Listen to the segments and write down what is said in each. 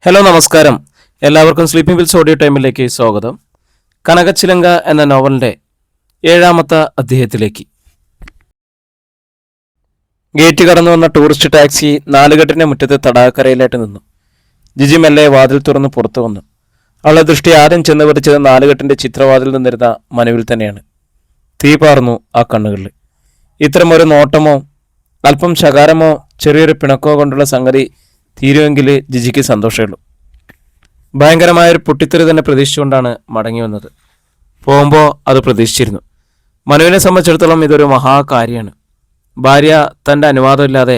Hello നമസ്കാരം. എല്ലാവർക്കും sleeping Wills audio ടൈമിലേക്ക് സ്വാഗതം. കനകച്ചിലങ്ക എന്ന നോവലിൻ്റെ 7ാമത്തെ അധ്യായത്തിലേക്ക്. ഗേറ്റ് കടന്നു വന്ന ടൂറിസ്റ്റ് ടാക്സി നാലുകെട്ടിൻ്റെ മുറ്റത്ത് തടാകക്കരയിലായിട്ട് നിന്നു. ജിജി മെല്ലെ വാതിൽ തുറന്ന് പുറത്തു വന്നു. അവളുടെ ദൃഷ്ടി ആദ്യം ചെന്ന് പതിച്ചത് നാലുകെട്ടിൻ്റെ ചിത്രവാതിൽ നിന്നിരുന്ന മനുവിൽ തന്നെയാണ്. തീ പാർന്നു ആ കണ്ണുകളിൽ. ഇത്തരമൊരു നോട്ടമോ അല്പം ശകാരമോ ചെറിയൊരു പിണക്കോ കൊണ്ടുള്ള സംഗതി തീരുമെങ്കിൽ ജിജിക്ക് സന്തോഷമുള്ളൂ. ഭയങ്കരമായൊരു പൊട്ടിത്തെറി തന്നെ പ്രതീക്ഷിച്ചുകൊണ്ടാണ് മടങ്ങി വന്നത്. പോകുമ്പോൾ അത് പ്രതീക്ഷിച്ചിരുന്നു. മനുവിനെ സംബന്ധിച്ചിടത്തോളം ഇതൊരു മഹാകാര്യമാണ്. ഭാര്യ തൻ്റെ അനുവാദമില്ലാതെ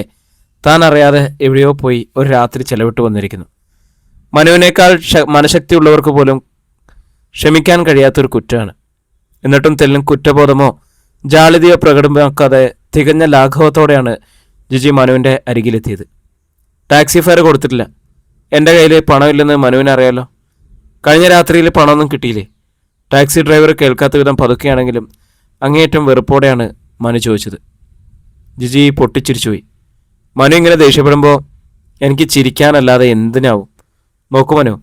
താൻ അറിയാതെ എവിടെയോ പോയി ഒരു രാത്രി ചെലവിട്ട് വന്നിരിക്കുന്നു. മനുവിനേക്കാൾ മനഃശക്തിയുള്ളവർക്ക് പോലും ക്ഷമിക്കാൻ കഴിയാത്തൊരു കുറ്റമാണ്. എന്നിട്ടും തെല്ലും കുറ്റബോധമോ ജാളിതയോ പ്രകടമാക്കാതെ തികഞ്ഞ ലാഘവത്തോടെയാണ് ജിജി മനുവിൻ്റെ അരികിലെത്തിയത്. ടാക്സി ഫെയർ കൊടുത്തിട്ടില്ല. എൻ്റെ കയ്യിൽ പണമില്ലെന്ന് മനുവിന് അറിയാലോ. കഴിഞ്ഞ രാത്രിയിൽ പണമൊന്നും കിട്ടിയില്ലേ? ടാക്സി ഡ്രൈവർ കേൾക്കാത്ത വിധം പതുക്കെയാണെങ്കിലും അങ്ങേയറ്റം വെറുപ്പോടെയാണ് മനു ചോദിച്ചത്. ജിജി പൊട്ടിച്ചിരിച്ചുപോയി. മനു ഇങ്ങനെ ദേഷ്യപ്പെടുമ്പോൾ എനിക്ക് ചിരിക്കാനല്ലാതെ എന്തിനാവും? നോക്കൂ മനു,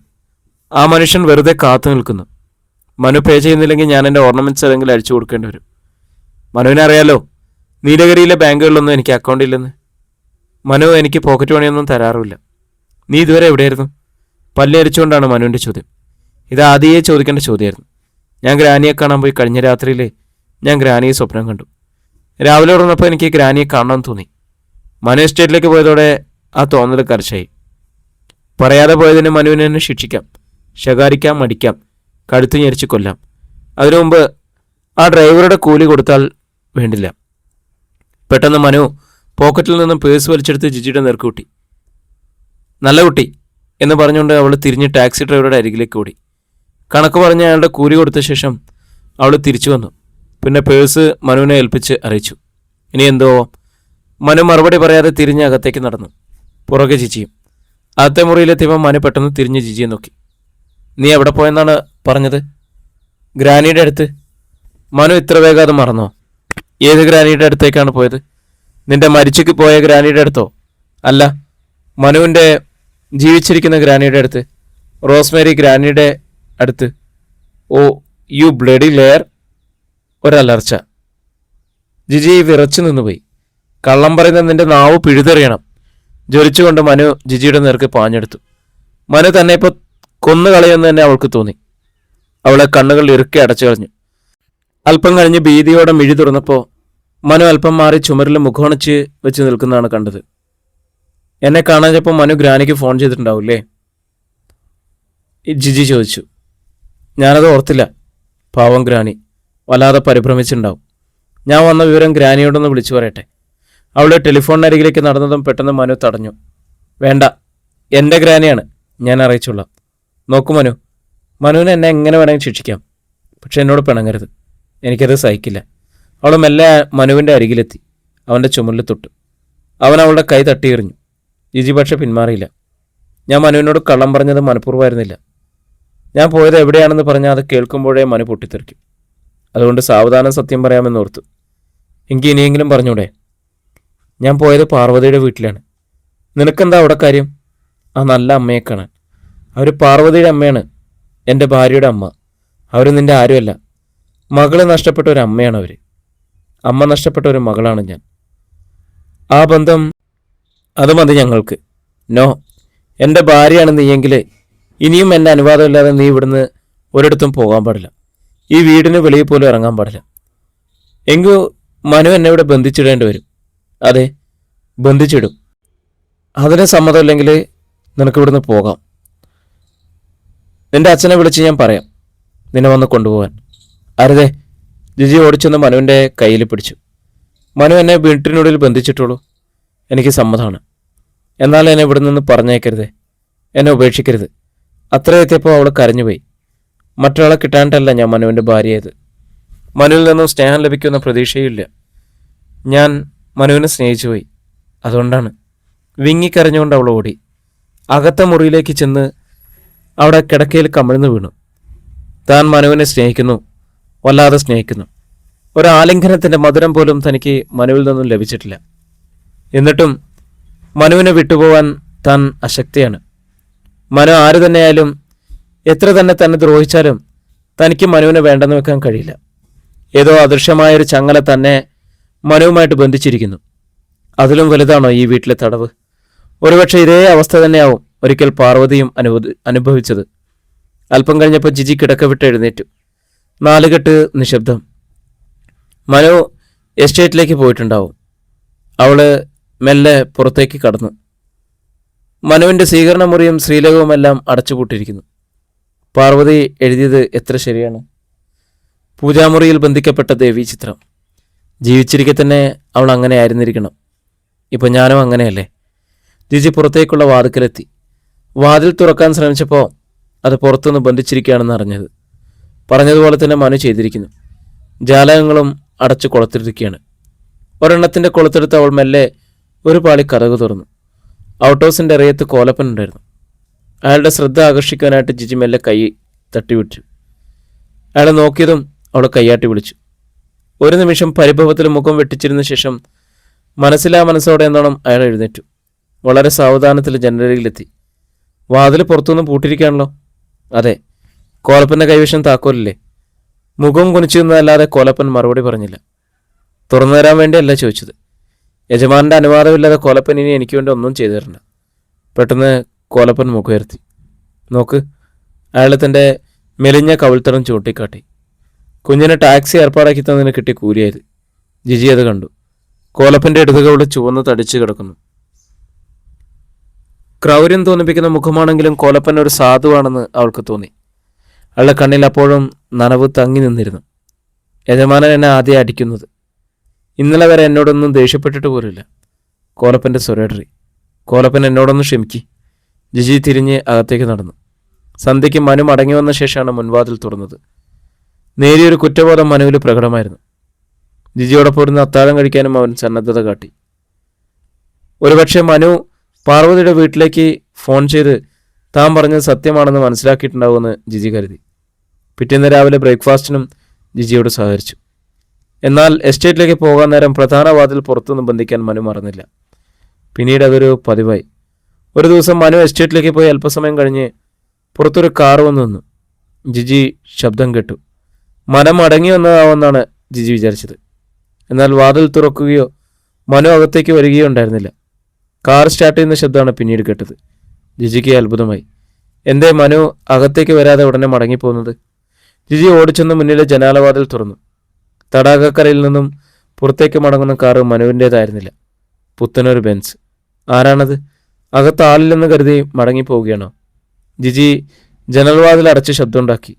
ആ മനുഷ്യൻ വെറുതെ കാത്തു നിൽക്കുന്നു. മനു പേ ചെയ്യുന്നില്ലെങ്കിൽ ഞാൻ എൻ്റെ ഓർണമെൻറ്റ്സ് ഏതെങ്കിലും അഴിച്ചു കൊടുക്കേണ്ടി വരും. മനുവിനറിയാലോ നീലഗിരിയിലെ ബാങ്കുകളിലൊന്നും എനിക്ക് അക്കൗണ്ടില്ലെന്ന്. മനു എനിക്ക് പോക്കറ്റ് മണിയൊന്നും തരാറുമില്ല. നീ ഇതുവരെ എവിടെയായിരുന്നു? പല്ലരിച്ചുകൊണ്ടാണ് മനുവിൻ്റെ ചോദ്യം. ഇത് ആദ്യമേ ചോദിക്കേണ്ട ചോദ്യമായിരുന്നു. ഞാൻ ഗ്രാനിയെ കാണാൻ പോയി. കഴിഞ്ഞ രാത്രിയിൽ ഞാൻ ഗ്രാനിയെ സ്വപ്നം കണ്ടു. രാവിലെ ഉറങ്ങപ്പോൾ എനിക്ക് ഗ്രാനിയെ കാണണമെന്ന് തോന്നി. മനു എസ്റ്റേറ്റിലേക്ക് പോയതോടെ ആ തോന്നൽ കർശായി. പറയാതെ പോയതിന് മനുവിനെ തന്നെ ശിക്ഷിക്കാം, ശകാരിക്കാം, മടിക്കാം, കഴുത്ത് ഞെരിച്ച് കൊല്ലാം. അതിനു മുമ്പ് ആ ഡ്രൈവറുടെ കൂലി കൊടുത്താൽ വേണ്ടില്ല. പെട്ടെന്ന് മനു പോക്കറ്റിൽ നിന്നും പേഴ്സ് വലിച്ചെടുത്ത് ജിജിയുടെ നേർക്ക് കൂട്ടി. നല്ല കുട്ടി എന്ന് പറഞ്ഞുകൊണ്ട് അവൾ തിരിഞ്ഞ് ടാക്സി ഡ്രൈവറുടെ അരികിലേക്ക് ഓടി. കണക്ക് പറഞ്ഞ് അയാളുടെ കൂലി കൊടുത്ത ശേഷം അവൾ തിരിച്ചു വന്നു. പിന്നെ പേഴ്സ് മനുവിനെ ഏൽപ്പിച്ച് അറിയിച്ചു. ഇനി എന്തോ? മനു മറുപടി പറയാതെ തിരിഞ്ഞ് അകത്തേക്ക് നടന്നു. പുറകെ ജിജിയും. അകത്തെ മുറിയിലെത്തിയപ്പോൾ മനു പെട്ടെന്ന് തിരിഞ്ഞ് ജിജിയെ നോക്കി. നീ എവിടെ പോയെന്നാണ് പറഞ്ഞത്? ഗ്രാനിയുടെ അടുത്ത്. മനു ഇത്ര വേഗം അത് മറന്നോ? ഏത് ഗ്രാനിയുടെ അടുത്തേക്കാണ് പോയത്? നിന്റെ മരിച്ചു പോയ ഗ്രാനിയുടെ അടുത്തോ? അല്ല, മനുവിൻ്റെ ജീവിച്ചിരിക്കുന്ന ഗ്രാനിയുടെ അടുത്ത്. റോസ്മേരി ഗ്രാനിയുടെ അടുത്ത്. ഓ യു ബ്ലഡി ലെയർ. ഒരലർച്ച. ജിജി വിറച്ചു നിന്നുപോയി. കള്ളം പറയുന്ന നിന്റെ നാവ് പിഴുതെറിയണം. ജ്വലിച്ചുകൊണ്ട് മനു ജിജിയുടെ നേർക്ക് പാഞ്ഞെടുത്തു. മനു തന്നെ ഇപ്പോൾ കൊന്നുകളയുമെന്ന് തന്നെ അവൾക്ക് തോന്നി. അവളെ കണ്ണുകൾ ഇറുക്കി അടച്ചു കളഞ്ഞു. അല്പം കഴിഞ്ഞ് ഭീതിയോടെ മിഴി തുറന്നപ്പോൾ മനു അല്പം മാറി ചുമരിൽ മുഖമണച്ച് വെച്ച് നിൽക്കുന്നതാണ് കണ്ടത്. എന്നെ കാണാഞ്ഞപ്പോൾ മനു ഗ്രാനിക്ക് ഫോൺ ചെയ്തിട്ടുണ്ടാവില്ലേ? ജിജി ചോദിച്ചു. ഞാനത് ഓർത്തില്ല. പാവം ഗ്രാനി വല്ലാതെ പരിഭ്രമിച്ചിട്ടുണ്ടാവും. ഞാൻ വന്ന വിവരം ഗ്രാനിയോടൊന്ന് വിളിച്ചു പറയട്ടെ. അവളുടെ ടെലിഫോണിനരികിലേക്ക് നടന്നതും പെട്ടെന്ന് മനു തടഞ്ഞു. വേണ്ട, എൻ്റെ ഗ്രാനിയാണ്, ഞാൻ അറിയിച്ചോളാം. നോക്കൂ മനു, മനുവിനെ എന്നെ എങ്ങനെ വേണമെങ്കിൽ ശിക്ഷിക്കാം, പക്ഷെ എന്നോട് പിണങ്ങരുത്. എനിക്കത് സഹിക്കില്ല. അവൾ മെല്ലെ മനുവിൻ്റെ അരികിലെത്തി. അവൻ്റെ ചുമലിൽ തൊട്ടു. അവൻ അവളുടെ കൈ തട്ടിയെറിഞ്ഞു. ജിജി പക്ഷെ പിന്മാറിയില്ല. ഞാൻ മനുവിനോട് കള്ളം പറഞ്ഞത് മനഃപൂർവ്വമായിരുന്നില്ല. ഞാൻ പോയത് എവിടെയാണെന്ന് പറഞ്ഞാൽ അത് കേൾക്കുമ്പോഴേ മനു പൊട്ടിത്തെറിക്കും. അതുകൊണ്ട് സാവധാനം സത്യം പറയാമെന്നോർത്തു. എനിക്ക് ഇനിയെങ്കിലും പറഞ്ഞൂടെ? ഞാൻ പോയത് പാർവതിയുടെ വീട്ടിലാണ്. നിനക്കെന്താ അവിടെ കാര്യം? ആ നല്ല അമ്മയെ കാണാൻ. അവർ പാർവതിയുടെ അമ്മയാണ്, എൻ്റെ ഭാര്യയുടെ അമ്മ. അവർ നിൻ്റെ ആരുമല്ല. മകളെ നഷ്ടപ്പെട്ട ഒരു അമ്മയാണ് അവർ. അമ്മ നഷ്ടപ്പെട്ട ഒരു മകളാണ് ഞാൻ. ആ ബന്ധം അത് മതി ഞങ്ങൾക്ക്. നോ, എൻ്റെ ഭാര്യയാണ് നീയെങ്കിൽ ഇനിയും എൻ്റെ അനുവാദമില്ലാതെ നീ ഇവിടുന്ന് ഒരിടത്തും പോകാൻ പാടില്ല. ഈ വീടിന് വെളിയിൽ പോലും ഇറങ്ങാൻ പാടില്ല. എങ്കിൽ മനു എന്നെ ഇവിടെ ബന്ധിച്ചിടേണ്ടി വരും. അതെ, ബന്ധിച്ചിടും. അതിന് സമ്മതമില്ലെങ്കിൽ നിനക്ക് ഇവിടുന്ന് പോകാം. നിൻ്റെ അച്ഛനെ വിളിച്ച് ഞാൻ പറയാം നിന്നെ വന്ന് കൊണ്ടുപോകാൻ. അരുതേ. ജിജി ഓടിച്ചെന്ന് മനുവിൻ്റെ കയ്യിൽ പിടിച്ചു. മനു എന്നെ വീട്ടിനുള്ളിൽ ബന്ധിച്ചിട്ടുള്ളൂ. എനിക്ക് സമ്മതമാണ്. എന്നാൽ എന്നെ ഇവിടെ നിന്ന് പറഞ്ഞേക്കരുതേ. എന്നെ ഉപേക്ഷിക്കരുത്. അത്ര എത്തിയപ്പോൾ അവൾ കരഞ്ഞുപോയി. മറ്റൊരാളെ കിട്ടാനിട്ടല്ല ഞാൻ മനുവിൻ്റെ ഭാര്യയായത്. മനുവിൽ നിന്നും സ്നേഹം ലഭിക്കുന്ന പ്രതീക്ഷയില്ല. ഞാൻ മനുവിനെ സ്നേഹിച്ചുപോയി. അതുകൊണ്ടാണ്. വിങ്ങിക്കരഞ്ഞുകൊണ്ട് അവൾ ഓടി. അകത്ത മുറിയിലേക്ക് ചെന്ന് അവിടെ കിടക്കയിൽ കമിഴ്ന്നു വീണു. താൻ മനുവിനെ സ്നേഹിക്കുന്നു, വല്ലാതെ സ്നേഹിക്കുന്നു. ഒരാലിംഗനത്തിൻ്റെ മധുരം പോലും തനിക്ക് മനുവിൽ നിന്നും ലഭിച്ചിട്ടില്ല. എന്നിട്ടും മനുവിനെ വിട്ടുപോകാൻ താൻ അശക്തിയാണ്. മനു ആര് തന്നെയായാലും എത്ര തന്നെ ദ്രോഹിച്ചാലും തനിക്ക് മനുവിനെ വേണ്ടെന്ന് വെക്കാൻ കഴിയില്ല. ഏതോ അദൃശ്യമായൊരു ചങ്ങല തന്നെ മനുവുമായിട്ട് ബന്ധിച്ചിരിക്കുന്നു. അതിലും വലുതാണോ ഈ വീട്ടിലെ തടവ്? ഒരുപക്ഷെ ഇതേ അവസ്ഥ തന്നെയാവും ഒരിക്കൽ പാർവതിയും അനുഭവിച്ചത്. അല്പം കഴിഞ്ഞപ്പോൾ ജിജി കിടക്ക വിട്ട് എഴുന്നേറ്റു. നാലുകെട്ട് നിശബ്ദം. മനു എസ്റ്റേറ്റിലേക്ക് പോയിട്ടുണ്ടാവും. അവള് മെല്ലെ പുറത്തേക്ക് കടന്നു. മനുവിൻ്റെ സ്വീകരണ മുറിയും ശ്രീലകവുമെല്ലാം അടച്ചുപൂട്ടിയിരിക്കുന്നു. പാർവതി എഴുതിയത് എത്ര ശരിയാണ്. പൂജാമുറിയിൽ ബന്ധിക്കപ്പെട്ട ദേവീ ചിത്രം. ജീവിച്ചിരിക്കെ തന്നെ അവൾ അങ്ങനെ ആയിരുന്നിരിക്കണം. ഇപ്പം ഞാനും അങ്ങനെയല്ലേ. ജിജി പുറത്തേക്കുള്ള വാതിക്കലെത്തി. വാതിൽ തുറക്കാൻ ശ്രമിച്ചപ്പോൾ അത് പുറത്തുനിന്ന് ബന്ധിച്ചിരിക്കുകയാണെന്ന് അറിഞ്ഞത്. പറഞ്ഞതുപോലെ തന്നെ മനു ചെയ്തിരിക്കുന്നു. ജാലകങ്ങളും അടച്ചു കൊളുത്തിരിക്കുകയാണ്. ഒരെണ്ണത്തിൻ്റെ കൊളുത്തെടുത്ത് അവൾ മെല്ലെ ഒരു പാളി കതക് തുറന്നു. ഔട്ട് ഹൗസിൻ്റെ ഇറയത്ത് കോലപ്പനുണ്ടായിരുന്നു. അയാളുടെ ശ്രദ്ധ ആകർഷിക്കാനായിട്ട് ജിജി മെല്ലെ കൈ തട്ടിവിട്ടു. അയാളെ നോക്കിയതും അവളെ കൈയാട്ടി വിളിച്ചു. ഒരു നിമിഷം പരിഭവത്തിൽ മുഖം വെട്ടിച്ചിരുന്ന ശേഷം മനസ്സോടെ എന്നോണം അയാൾ എഴുന്നേറ്റു. വളരെ സാവധാനത്തിൽ ജനലരികിലെത്തി. വാതിൽ പുറത്തുനിന്ന് പൂട്ടിയിരിക്കുകയാണല്ലോ. അതെ. കോലപ്പൻ്റെ കൈവശം താക്കോലില്ലേ? മുഖം കുനിച്ചു നിന്നതല്ലാതെ കോലപ്പൻ മറുപടി പറഞ്ഞില്ല. തുറന്നു തരാൻ വേണ്ടിയല്ല ചോദിച്ചത്. യജമാനൻ്റെ അനുവാദമില്ലാതെ കോലപ്പൻ ഇനി എനിക്ക് വേണ്ടി ഒന്നും ചെയ്തു തരണ്ട. പെട്ടെന്ന് കോലപ്പൻ മുഖമുയർത്തി. നോക്ക്. അയാൾ തൻ്റെ മെലിഞ്ഞ കവിൾത്തടം ചൂണ്ടിക്കാട്ടി. കുഞ്ഞിനെ ടാക്സി ഏർപ്പാടാക്കി തന്നതിന് കിട്ടിയ കൂലിയായത്. ജിജി അത് കണ്ടു. കോലപ്പൻ്റെ ഇടതുകവിടെ ചുവന്ന് തടിച്ചു കിടക്കുന്നു. ക്രൗര്യം തോന്നിപ്പിക്കുന്ന മുഖമാണെങ്കിലും കോലപ്പൻ ഒരു സാധുവാണെന്ന് അവൾക്ക് തോന്നി. അയാളുടെ കണ്ണിൽ അപ്പോഴും നനവ് തങ്ങി നിന്നിരുന്നു. യജമാനൻ എന്നെ ആദ്യം അടിക്കുന്നത്. ഇന്നലെ വരെ എന്നോടൊന്നും ദേഷ്യപ്പെട്ടിട്ട് പോലുമില്ല. കോലപ്പൻ്റെ സ്വരേടറി. കോലപ്പൻ എന്നോടൊന്ന് ക്ഷമിക്കി. ജിജി തിരിഞ്ഞ് അകത്തേക്ക് നടന്നു. സന്ധ്യയ്ക്ക് മനു മടങ്ങി വന്ന ശേഷമാണ് മുൻവാതിൽ തുറന്നത്. നേരിയൊരു കുറ്റബോധം മനുവിൽ പ്രകടമായിരുന്നു. ജിജിയോടൊപ്പം ഇരുന്ന് അത്താഴം കഴിക്കാനും അവൻ സന്നദ്ധത കാട്ടി. ഒരുപക്ഷെ മനു പാർവതിയുടെ വീട്ടിലേക്ക് ഫോൺ ചെയ്ത് താൻ പറഞ്ഞത് സത്യമാണെന്ന് മനസ്സിലാക്കിയിട്ടുണ്ടാവുമെന്ന് ജിജി കരുതി. പിറ്റേന്ന് രാവിലെ ബ്രേക്ക്ഫാസ്റ്റിനും ജിജിയോട് സഹകരിച്ചു. എന്നാൽ എസ്റ്റേറ്റിലേക്ക് പോകാൻ നേരം പ്രധാന വാതിൽ പുറത്തുനിന്ന് ബന്ധിക്കാൻ മനു മറന്നില്ല. പിന്നീട് അതൊരു പതിവായി. ഒരു ദിവസം മനു എസ്റ്റേറ്റിലേക്ക് പോയി അല്പസമയം കഴിഞ്ഞ് പുറത്തൊരു കാർ വന്നു നിന്നു. ജിജി ശബ്ദം കേട്ടു. മനം അടങ്ങി വന്നതാവെന്നാണ് ജിജി വിചാരിച്ചത്. എന്നാൽ വാതിൽ തുറക്കുകയോ മനു അകത്തേക്ക് വരികയോ ഉണ്ടായിരുന്നില്ല. കാർ സ്റ്റാർട്ട് ചെയ്യുന്ന ശബ്ദമാണ് പിന്നീട് കേട്ടത്. ജിജിക്ക് അത്ഭുതമായി. എന്തേ മനു അകത്തേക്ക് വരാതെ ഉടനെ മടങ്ങിപ്പോകുന്നത്? ജിജി ഓടിച്ചെന്ന് മുന്നിലെ ജനാലവാതിൽ തുറന്നു. തടാകക്കരയിൽ നിന്നും പുറത്തേക്ക് മടങ്ങുന്ന കാറ് മനുവിൻ്റേതായിരുന്നില്ല. പുത്തനൊരു ബെൻസ്. ആരാണത്? അകത്ത് ആളില്ലെന്ന് കരുതി മടങ്ങിപ്പോവുകയാണോ? ജിജി ജനൽവാതിൽ അടച്ച് ശബ്ദമുണ്ടാക്കി.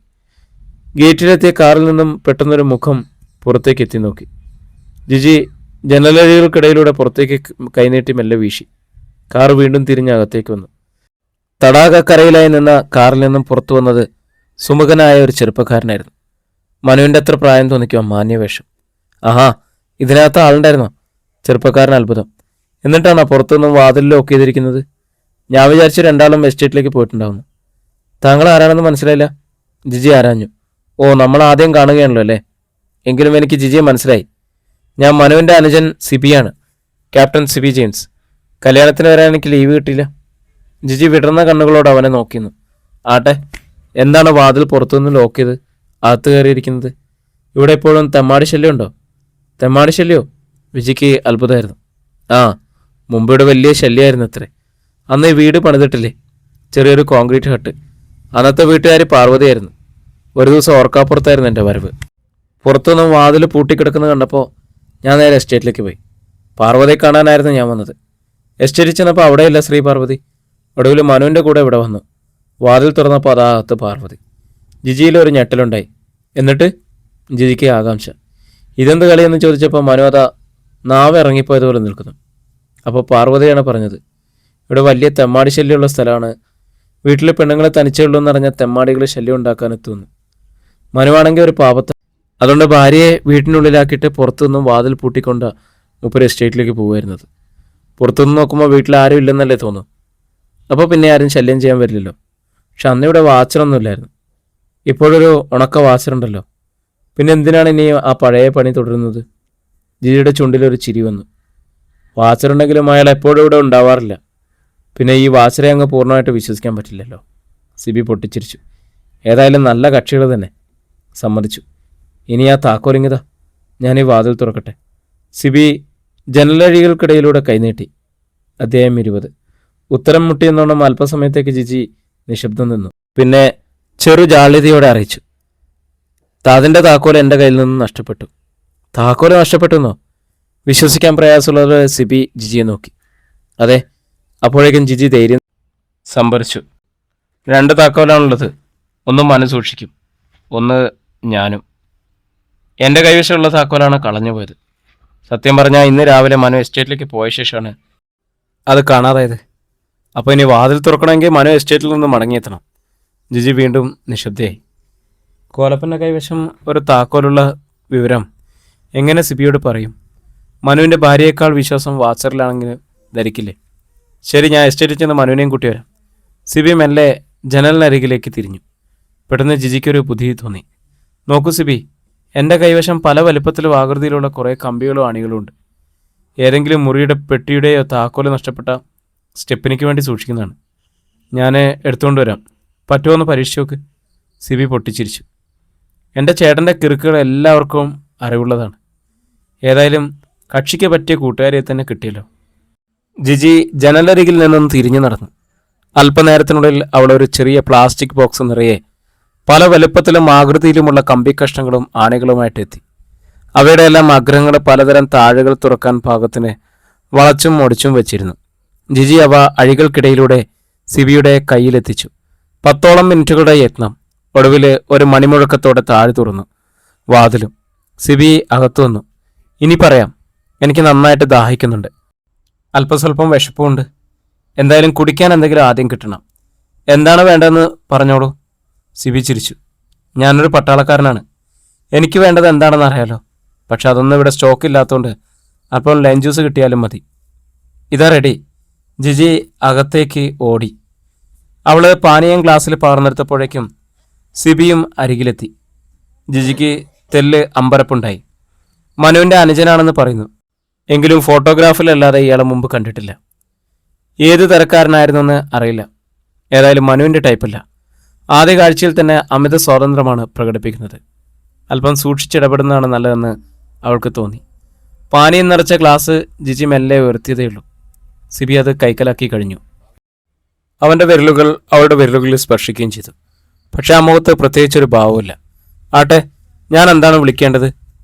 ഗേറ്റിലെത്തിയ കാറിൽ നിന്നും പെട്ടെന്നൊരു മുഖം പുറത്തേക്ക് എത്തി നോക്കി. ജിജി ജനലഴികൾക്കിടയിലൂടെ പുറത്തേക്ക് കൈനീട്ടി മെല്ലെ വീശി. കാർ വീണ്ടും തിരിഞ്ഞ് അകത്തേക്ക് വന്നു. തടാകക്കരയിലായി നിന്ന കാറിൽ നിന്നും പുറത്തു വന്നത് സുമുഖനായ ഒരു ചെറുപ്പക്കാരനായിരുന്നു. മനുവിൻ്റെ അത്ര പ്രായം തോന്നിക്കുവാൻ മാന്യവേഷം. ആഹാ, ഇതിനകത്ത് ആളുണ്ടായിരുന്നോ? ചെറുപ്പക്കാരൻ അത്ഭുതം. എന്നിട്ടാണോ പുറത്തുനിന്നും വാതിൽ ലോക്ക് ചെയ്തിരിക്കുന്നത്? ഞാൻ വിചാരിച്ച് രണ്ടാളും എസ്റ്റേറ്റിലേക്ക് പോയിട്ടുണ്ടാവുന്നു. താങ്കൾ ആരാണെന്ന് മനസ്സിലായില്ല. ജിജി ആരാഞ്ഞു. ഓ, നമ്മൾ ആദ്യം കാണുകയാണല്ലോ അല്ലേ? എങ്കിലും എനിക്ക് ജിജിയെ മനസ്സിലായി. ഞാൻ മനുവിൻ്റെ അനുജൻ സിബിയാണ്. Captain Sibi James. കല്യാണത്തിന് വരാൻ എനിക്ക് ലീവ് കിട്ടിയില്ല. ജിജി വിടർന്ന കണ്ണുകളോട് അവനെ നോക്കിയിരുന്നു. ആട്ടെ, എന്താണ് വാതിൽ പുറത്തുനിന്ന് ലോക്ക് ചെയ്ത് അകത്ത് കയറിയിരിക്കുന്നത്? ഇവിടെ എപ്പോഴും തെമ്മാടി ശല്യം ഉണ്ടോ? തെമ്മാടി ശല്യോ? വിജിക്ക് അത്ഭുതമായിരുന്നു. ആ, മുമ്പ് ഇവിടെ വലിയ ശല്യമായിരുന്നു അത്രേ. അന്ന് ഈ വീട് പണിതിട്ടില്ലേ, ചെറിയൊരു കോൺക്രീറ്റ് ഹട്ട്. അന്നത്തെ വീട്ടുകാർ പാർവതിയായിരുന്നു. ഒരു ദിവസം ഓർക്കാപ്പുറത്തായിരുന്നു എൻ്റെ വരവ്. പുറത്തുനിന്നും വാതിൽ പൂട്ടിക്കിടക്കുന്നത് കണ്ടപ്പോൾ ഞാൻ നേരെ എസ്റ്റേറ്റിലേക്ക് പോയി. പാർവതിയെ കാണാനായിരുന്നു ഞാൻ വന്നത്. എസ്റ്റേറ്റിൽ ചെന്നപ്പോൾ അവിടെയില്ല ശ്രീ പാർവതി. ഒടുവിൽ മനുവിൻ്റെ കൂടെ ഇവിടെ വന്നു. വാതിൽ തുറന്നപ്പോൾ അതാകത്ത് പാർവതി. ജിജിയിലൊരു ഞെട്ടലുണ്ടായി. എന്നിട്ട് ജിജിക്ക് ആകാംക്ഷ. ഇതെന്ത് കളിയെന്ന് ചോദിച്ചപ്പോൾ മനു അതാ നാവ് ഇറങ്ങിപ്പോയതുപോലെ നിൽക്കുന്നു. അപ്പോൾ പാർവതിയാണ് പറഞ്ഞത്, ഇവിടെ വലിയ തെമ്മാടി ശല്യമുള്ള സ്ഥലമാണ്. വീട്ടിലെ പെണ്ണുങ്ങളെ തനിച്ചേ ഉള്ളൂ എന്നറിഞ്ഞ തെമ്മാടികൾ ശല്യം ഉണ്ടാക്കാൻ എത്തുന്നു. മനുവാണെങ്കിൽ ഒരു പാപത്തെ. അതുകൊണ്ട് ഭാര്യയെ വീട്ടിനുള്ളിലാക്കിയിട്ട് പുറത്തുനിന്നും വാതിൽ പൂട്ടിക്കൊണ്ട് മൂപ്പര് എസ്റ്റേറ്റിലേക്ക് പോകുമായിരുന്നത്. പുറത്തുനിന്ന് നോക്കുമ്പോൾ വീട്ടിൽ ആരും ഇല്ലെന്നല്ലേ തോന്നും. അപ്പോൾ പിന്നെ ആരും ശല്യം ചെയ്യാൻ വരില്ലല്ലോ. പക്ഷെ അന്നിവിടെ വാച്ചറൊന്നുമില്ലായിരുന്നു. ഇപ്പോഴൊരു ഉണക്ക വാച്ചറുണ്ടല്ലോ. പിന്നെ എന്തിനാണ് ഇനി ആ പഴയ പണി തുടരുന്നത്? ജിജിയുടെ ചുണ്ടിലൊരു ചിരി വന്നു. വാച്ചറുണ്ടെങ്കിലും അയാൾ എപ്പോഴും ഇവിടെ ഉണ്ടാവാറില്ല. പിന്നെ ഈ വാച്ചറെ അങ്ങ് പൂർണ്ണമായിട്ട് വിശ്വസിക്കാൻ പറ്റില്ലല്ലോ. സിബി പൊട്ടിച്ചിരിച്ചു. ഏതായാലും നല്ല കക്ഷികൾ തന്നെ. സമ്മതിച്ചു. ഇനി ആ താക്കോലിങ്ങിതാ, ഞാൻ ഈ വാതിൽ തുറക്കട്ടെ. സിബി ജനലഴികൾക്കിടയിലൂടെ കൈനീട്ടി. അധ്യായം 20. ഉത്തരം മുട്ടിയെന്നോണം അല്പസമയത്തേക്ക് ജിജി നിശബ്ദം നിന്നു. പിന്നെ ചെറു ജാള്യതയോടെ അറിയിച്ചു, അതിൻ്റെ താക്കോൽ എൻ്റെ കയ്യിൽ നിന്ന് നഷ്ടപ്പെട്ടു. താക്കോൽ നഷ്ടപ്പെട്ടെന്നോ? വിശ്വസിക്കാൻ പ്രയാസമുള്ളത് സിബി ജിജിയെ നോക്കി. അതെ. അപ്പോഴേക്കും ജിജി ധൈര്യം സംഭരിച്ചു. 2 താക്കോലാണുള്ളത്. ഒന്ന് മനു സൂക്ഷിക്കും, ഒന്ന് ഞാനും. എൻ്റെ കൈവശമുള്ള താക്കോലാണ് കളഞ്ഞുപോയത്. സത്യം പറഞ്ഞാൽ ഇന്ന് രാവിലെ മനു എസ്റ്റേറ്റിലേക്ക് പോയ ശേഷമാണ് അത് കാണാതായത്. അപ്പോൾ ഇനി വാതിൽ തുറക്കണമെങ്കിൽ മനു എസ്റ്റേറ്റിൽ നിന്ന് മടങ്ങിയെത്തണം. ജിജി വീണ്ടും നിശബ്ദയായി. കോലപ്പൻ്റെ കൈവശം ഒരു താക്കോലുള്ള വിവരം എങ്ങനെ സിബിയോട് പറയും? മനുവിൻ്റെ ഭാര്യയേക്കാൾ വിശ്വാസം വാച്ചറിലാണെങ്കിൽ ധരിക്കില്ലേ? ശരി, ഞാൻ എസ്റ്റേറ്റിൽ ചെന്ന് മനുവിനെയും കൂട്ടി വരാം. സിബി മെല്ലെ ജനലിനരികിലേക്ക് തിരിഞ്ഞു. പെട്ടെന്ന് ജിജിക്കൊരു ബുദ്ധി തോന്നി. നോക്കൂ സിബി, എൻ്റെ കൈവശം പല വലുപ്പത്തിലും ആകൃതിയിലുള്ള കുറേ കമ്പികളോ അണികളോ ഉണ്ട്. ഏതെങ്കിലും മുറിയുടെ പെട്ടിയുടെയോ താക്കോല് നഷ്ടപ്പെട്ട സ്റ്റെപ്പിനിക്ക് വേണ്ടി സൂക്ഷിക്കുന്നതാണ്. ഞാൻ എടുത്തുകൊണ്ട് വരാം. പറ്റുമോ എന്ന് പരീക്ഷിച്ച് നോക്ക്. സിബി പൊട്ടിച്ചിരിച്ചു. എൻ്റെ ചേട്ടൻ്റെ കിറുക്കുകൾ എല്ലാവർക്കും അറിവുള്ളതാണ്. ഏതായാലും കക്ഷിക്ക് പറ്റിയ കൂട്ടുകാരെ തന്നെ കിട്ടിയല്ലോ. ജിജി ജനലരികിൽ നിന്നും തിരിഞ്ഞു നടന്നു. അല്പനേരത്തിനുള്ളിൽ അവൾ ഒരു ചെറിയ പ്ലാസ്റ്റിക് ബോക്സ് നിറയെ പല വലുപ്പത്തിലും ആകൃതിയിലുമുള്ള കമ്പി കഷ്ണങ്ങളും ആണികളുമായിട്ട് എത്തി. അവയുടെ എല്ലാം അഗ്രഹങ്ങൾ പലതരം താഴെകൾ തുറക്കാൻ പാകത്തിന് വളച്ചും ഒടിച്ചും വെച്ചിരുന്നു. ജിജി അവ അഴികൾക്കിടയിലൂടെ സിബിയുടെ കയ്യിലെത്തിച്ചു. 10ഓളം മിനിറ്റുകളുടെ യത്നം. ഒടുവിൽ ഒരു മണിമുഴക്കത്തോടെ താഴെ തുറന്നു വാതിലും. സിബി അകത്തു വന്നു. ഇനി പറയാം, എനിക്ക് നന്നായിട്ട് ദാഹിക്കുന്നുണ്ട്, അല്പസ്വല്പം വിശപ്പുമുണ്ട്. എന്തായാലും കുടിക്കാൻ എന്തെങ്കിലും ആദ്യം കിട്ടണം. എന്താണ് വേണ്ടതെന്ന് പറഞ്ഞോളൂ. സിബി ചിരിച്ചു. ഞാനൊരു പട്ടാളക്കാരനാണ്. എനിക്ക് വേണ്ടത് എന്താണെന്ന് അറിയാലോ. പക്ഷെ അതൊന്നും ഇവിടെ സ്റ്റോക്ക് ഇല്ലാത്തതുകൊണ്ട് അപ്പോൾ ലൈം ജ്യൂസ് കിട്ടിയാലും മതി. ഇതാ റെഡി. ജിജി അകത്തേക്ക് ഓടി. അവൾ പാനീയം ഗ്ലാസ്സിൽ പകർന്നെടുത്തപ്പോഴേക്കും സിബിയും അരികിലെത്തി. ജിജിക്ക് തെല്ല് അമ്പരപ്പുണ്ടായി. മനുവിൻ്റെ അനുജനാണെന്ന് പറയുന്നു. എങ്കിലും ഫോട്ടോഗ്രാഫിലല്ലാതെ ഇയാളെ മുമ്പ് കണ്ടിട്ടില്ല. ഏത് തരക്കാരനായിരുന്നെന്ന് അറിയില്ല. ഏതായാലും മനുവിൻ്റെ ടൈപ്പല്ല. ആദ്യ കാഴ്ചയിൽ തന്നെ അമിത സ്വാതന്ത്ര്യമാണ് പ്രകടിപ്പിക്കുന്നത്. അല്പം സൂക്ഷിച്ചിടപെടുന്നതാണ് നല്ലതെന്ന് അവൾക്ക് തോന്നി. പാനീയം നിറച്ച ഗ്ലാസ് ജിജി മെല്ലെ ഉയർത്തിയതേയുള്ളൂ. സിബി അത് കൈക്കലാക്കി കഴിഞ്ഞു. അവൻ്റെ വിരലുകൾ അവളുടെ വിരലുകളിൽ സ്പർശിക്കുകയും ചെയ്തു. പക്ഷെ ആ മുഖത്ത് പ്രത്യേകിച്ചൊരു ഭാവമില്ല. ആട്ടെ, ഞാൻ എന്താണ് വിളിക്കേണ്ടത്?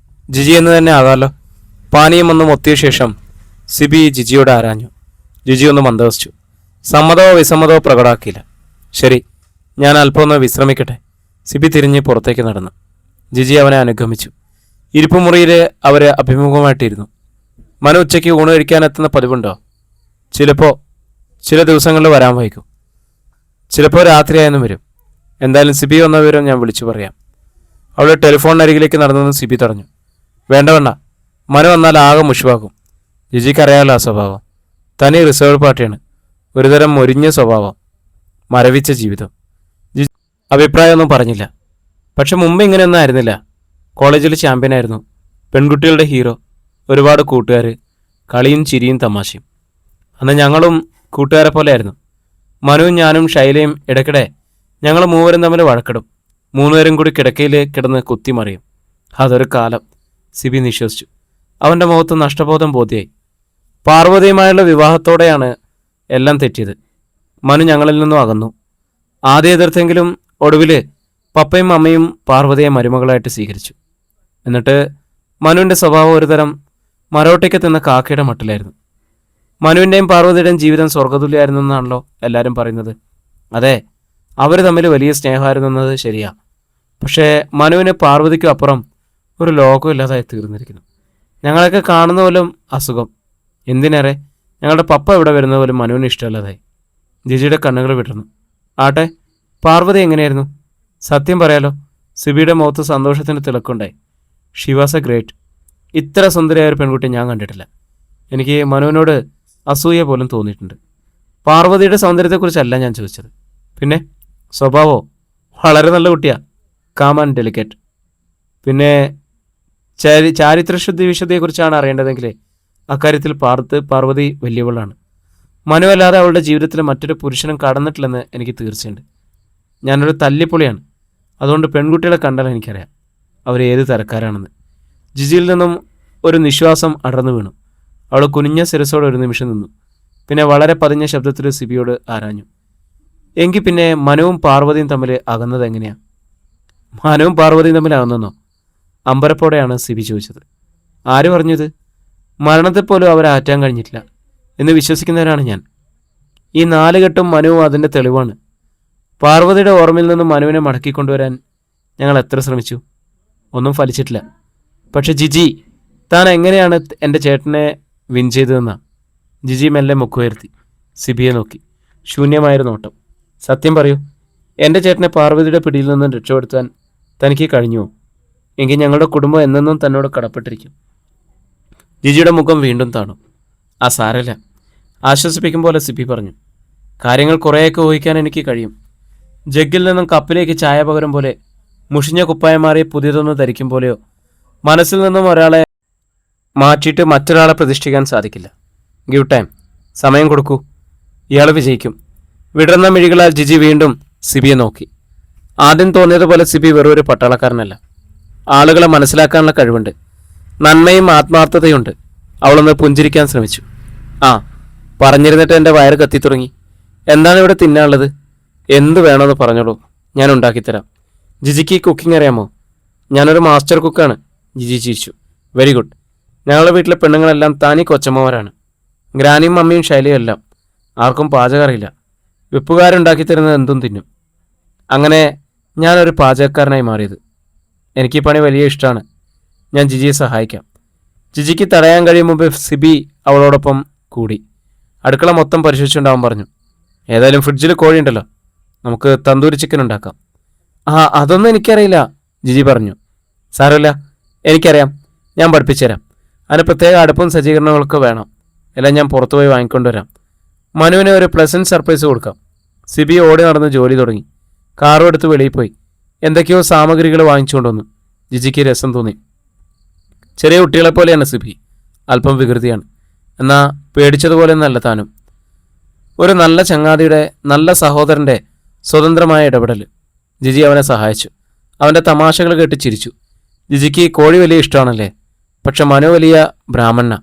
ജിജി എന്ന് തന്നെ ആകാമല്ലോ. പാനീയം ഒന്ന് മൊത്തിയ ശേഷം സിബി ജിജിയോട് ആരാഞ്ഞു. ജിജി ഒന്ന് മന്ദവസിച്ചു. സമ്മതമോ വിസമ്മതമോ പ്രകടമാക്കിയില്ല. ശരി, ഞാൻ അല്പം ഒന്ന് വിശ്രമിക്കട്ടെ. സിബി തിരിഞ്ഞ് പുറത്തേക്ക് നടന്നു. ജിജി അവനെ അനുഗമിച്ചു. ഇരിപ്പുമുറിയിൽ അവർ അഭിമുഖമായിട്ടിരുന്നു. മനു ഉച്ചയ്ക്ക് ഊണ് കഴിക്കാനെത്തുന്ന പതിവുണ്ടോ? ചില ദിവസങ്ങളിൽ വരാൻ വൈകും. ചിലപ്പോൾ രാത്രിയായെന്നും വരും. എന്തായാലും സിബി വന്ന വിവരം ഞാൻ വിളിച്ചു പറയാം. അവൾ ടെലിഫോണിനരികിലേക്ക് നടന്നെന്ന് സിബി തടഞ്ഞു. വേണ്ട, മനു വന്നാൽ ആകെ മുഷിവാകും. ജിജിക്കറിയാമല്ലോ ആ സ്വഭാവം. തനി റിസർവ് പാർട്ടിയാണ്. ഒരുതരം മൊരിഞ്ഞ സ്വഭാവം, മരവിച്ച ജീവിതം. ജിജി അഭിപ്രായമൊന്നും പറഞ്ഞില്ല. പക്ഷെ മുമ്പ് ഇങ്ങനെയൊന്നും ആയിരുന്നില്ല. കോളേജിൽ ചാമ്പ്യനായിരുന്നു, പെൺകുട്ടികളുടെ ഹീറോ, ഒരുപാട് കൂട്ടുകാർ, കളിയും ചിരിയും തമാശയും. അന്ന് ഞങ്ങളും കൂട്ടുകാരെ പോലെ ആയിരുന്നു. മനുവും ഞാനും ശൈലയും ഇടയ്ക്കിടെ ഞങ്ങൾ മൂവരും തമ്മിൽ വഴക്കിടും. 3 പേരും കൂടി കിടക്കയിൽ കിടന്ന് കുത്തിമറിയും. അതൊരു കാലം. സിബി നിശ്വസിച്ചു. അവൻ്റെ മുഖത്ത് നഷ്ടബോധം ബോധ്യായി. പാർവതിയുമായുള്ള വിവാഹത്തോടെയാണ് എല്ലാം തെറ്റിയത്. മനു ഞങ്ങളിൽ നിന്നും അകന്നു. ആദ്യം എതിർത്തെങ്കിലും ഒടുവിൽ പപ്പയും അമ്മയും പാർവതിയെ മരുമകളായിട്ട് സ്വീകരിച്ചു. എന്നിട്ട് മനുവിൻ്റെ സ്വഭാവം ഒരുതരം മരോട്ടയ്ക്ക് തിന്ന കാക്കയുടെ മട്ടിലായിരുന്നു. മനുവിൻ്റെയും പാർവതിയുടെയും ജീവിതം സ്വർഗതുല്യമായിരുന്നു എന്നാണല്ലോ എല്ലാവരും പറയുന്നത്. അതെ, അവർ തമ്മിൽ വലിയ സ്നേഹമായിരുന്നു എന്നത് ശരിയാ. പക്ഷേ മനുവിന് പാർവതിക്കും അപ്പുറം ഒരു ലോകം ഇല്ലാതായി തീർന്നിരിക്കുന്നു. ഞങ്ങളൊക്കെ കാണുന്ന പോലും അസുഖം. എന്തിനേറെ ഞങ്ങളുടെ പപ്പ ഇവിടെ വരുന്ന പോലും മനുവിന് ഇഷ്ടമല്ലാതായി. ജിജിയുടെ കണ്ണുകൾ വിടർന്നു. ആട്ടെ, പാർവതി എങ്ങനെയായിരുന്നു? സത്യം പറയാലോ, സിബിയുടെ മുഖത്ത് സന്തോഷത്തിന് തിളക്കുണ്ടായി. She was a great. ഇത്ര സുന്ദരിയായ ഒരു പെൺകുട്ടി ഞാൻ കണ്ടിട്ടില്ല. എനിക്ക് മനുവിനോട് അസൂയ പോലും തോന്നിയിട്ടുണ്ട്. പാർവതിയുടെ സൗന്ദര്യത്തെക്കുറിച്ചല്ല ഞാൻ ചോദിച്ചത്. പിന്നെ സ്വഭാവോ? വളരെ നല്ല കുട്ടിയാ, കാം ആൻഡ് ഡെലിക്കേറ്റ്. പിന്നെ ചാരിത്രശുദ്ധി വിശുദ്ധിയെക്കുറിച്ചാണ് അറിയേണ്ടതെങ്കിൽ അക്കാര്യത്തിൽ പാർവതി വലിയവളാണ്. മനു അല്ലാതെ അവളുടെ ജീവിതത്തിൽ മറ്റൊരു പുരുഷനും കടന്നിട്ടില്ലെന്ന് എനിക്ക് തീർച്ചയുണ്ട്. ഞാനൊരു തല്ലിപ്പൊളിയാണ്. അതുകൊണ്ട് പെൺകുട്ടികളെ കണ്ടാൽ എനിക്കറിയാം അവരേത് തരക്കാരാണെന്ന്. ജിജിയിൽ നിന്നും ഒരു നിശ്വാസം അടർന്നു വീണു. അവൾ കുനിഞ്ഞ ശിരസോടെ ഒരു നിമിഷം നിന്നു. പിന്നെ വളരെ പതിഞ്ഞ ശബ്ദത്തിൽ സിബിയോട് ആരാഞ്ഞു, എങ്കിൽ പിന്നെ മനുവും പാർവതിയും തമ്മിൽ അകന്നത് എങ്ങനെയാ? മനുവും പാർവതിയും തമ്മിൽ അകന്നെന്നോ? അമ്പരപ്പോടെയാണ് സിബി ചോദിച്ചത്. ആര് പറഞ്ഞത്? മരണത്തെ പോലും അവരെ ആറ്റാൻ കഴിഞ്ഞിട്ടില്ല എന്ന് വിശ്വസിക്കുന്നവരാണ് ഞാൻ. ഈ 4 കെട്ടും മനുവും അതിൻ്റെ തെളിവാണ്. പാർവതിയുടെ ഓർമ്മയിൽ നിന്നും മനുവിനെ മടക്കിക്കൊണ്ടുവരാൻ ഞങ്ങൾ എത്ര ശ്രമിച്ചു, ഒന്നും ഫലിച്ചിട്ടില്ല. പക്ഷെ ജിജി, താൻ എങ്ങനെയാണ് എൻ്റെ ചേട്ടനെ വിൻ ചെയ്തതെന്നാ? ജിജി മെല്ലെ മുക്കുയർത്തി സിബിയെ നോക്കി. ശൂന്യമായൊരു നോട്ടം. സത്യം പറയൂ, എൻ്റെ ചേട്ടനെ പാർവതിയുടെ പിടിയിൽ നിന്നും രക്ഷപ്പെടുത്താൻ തനിക്ക് കഴിഞ്ഞുവോ? എങ്കിൽ ഞങ്ങളുടെ കുടുംബം എന്നെന്നും തന്നോട് കടപ്പെട്ടിരിക്കും. ജിജിയുടെ മുഖം വീണ്ടും താണു. ആ സാരമില്ല, ആശ്വസിപ്പിക്കും പോലെ സിബി പറഞ്ഞു. കാര്യങ്ങൾ കുറേയൊക്കെ ഊഹിക്കാൻ എനിക്ക് കഴിയും. ജഗ്ഗിൽ നിന്നും കപ്പിലേക്ക് ചായ പകരം പോലെ, മുഷിഞ്ഞ കുപ്പായം മാറി പുതിയതൊന്ന് ധരിക്കും പോലെയോ മനസ്സിൽ നിന്നും ഒരാളെ മാറ്റിയിട്ട് മറ്റൊരാളെ പ്രതിഷ്ഠിക്കാൻ സാധിക്കില്ല. ഗിവ് ടൈം, സമയം കൊടുക്കൂ, ഇയാൾ വിജയിക്കും. വിടർന്ന മിഴികളാൽ ജിജി വീണ്ടും സിബിയെ നോക്കി. ആദ്യം തോന്നിയതുപോലെ സിബി വെറൊരു പട്ടാളക്കാരനല്ല. ആളുകളെ മനസ്സിലാക്കാനുള്ള കഴിവുണ്ട്, നന്മയും ആത്മാർത്ഥതയുണ്ട്. അവളൊന്ന് പുഞ്ചിരിക്കാൻ ശ്രമിച്ചു. ആ, പറഞ്ഞിരുന്നിട്ട് എൻ്റെ വയറ് കത്തി തുടങ്ങി. എന്താണ് ഇവിടെ തിന്നാനുള്ളത്? എന്ത് വേണമെന്ന് പറഞ്ഞോളൂ, ഞാൻ ഉണ്ടാക്കിത്തരാം. ജിജിക്ക് കുക്കിംഗ് അറിയാമോ? ഞാനൊരു മാസ്റ്റർ കുക്കാണ്. ജിജി ചിരിച്ചു. Very good. ഞങ്ങളുടെ വീട്ടിലെ പെണ്ണുങ്ങളെല്ലാം താനീ കൊച്ചമ്മമാരാണ്. ഗ്രാനിയും മമ്മിയും ശൈലിയും എല്ലാം. ആർക്കും പാചകം അറിയില്ല. വിപ്പുകാരുണ്ടാക്കി തരുന്നത് എന്തും തിന്നും. അങ്ങനെ ഞാനൊരു പാചകക്കാരനായി മാറിയത്. എനിക്ക് ഈ പണി വലിയ ഇഷ്ടമാണ്. ഞാൻ ജിജിയെ സഹായിക്കാം. ജിജിക്ക് തടയാൻ കഴിയും മുമ്പ് സിബി അവളോടൊപ്പം കൂടി. അടുക്കള മൊത്തം പരിശോധിച്ചുകൊണ്ടാവാൻ പറഞ്ഞു. ഏതായാലും ഫ്രിഡ്ജിൽ കോഴിയുണ്ടല്ലോ, നമുക്ക് തന്തൂരി ചിക്കൻ ഉണ്ടാക്കാം. ആ, അതൊന്നും എനിക്കറിയില്ല, ജിജി പറഞ്ഞു. സാരമില്ല, എനിക്കറിയാം, ഞാൻ പഠിപ്പിച്ചുതരാം. അതിന് പ്രത്യേക അടുപ്പും സജ്ജീകരണങ്ങളൊക്കെ വേണം. എല്ലാം ഞാൻ പുറത്തുപോയി വാങ്ങിക്കൊണ്ടുവരാം. മനുവിന് ഒരു പ്ലസൻറ്റ് സർപ്രൈസ് കൊടുക്കാം. സിബി ഓടി നടന്ന് ജോലി തുടങ്ങി. കാറും എടുത്ത് വെളിയിൽ പോയി എന്തൊക്കെയോ സാമഗ്രികൾ വാങ്ങിച്ചുകൊണ്ടുവന്നു. ജിജിക്ക് രസം തോന്നി. ചെറിയ കുട്ടികളെപ്പോലെയാണ് സിബി. അല്പം വികൃതിയാണ്, എന്നാൽ പേടിച്ചതുപോലെ ഒന്നല്ല താനും. ഒരു നല്ല ചങ്ങാതിയുടെ, നല്ല സഹോദരൻ്റെ സ്വതന്ത്രമായ ഇടപെടൽ. ജിജി അവനെ സഹായിച്ചു. അവൻ്റെ തമാശകൾ കേട്ട് ചിരിച്ചു. ജിജിക്ക് കോഴി വലിയ ഇഷ്ടമാണല്ലേ? പക്ഷെ മനു വലിയ ബ്രാഹ്മണ.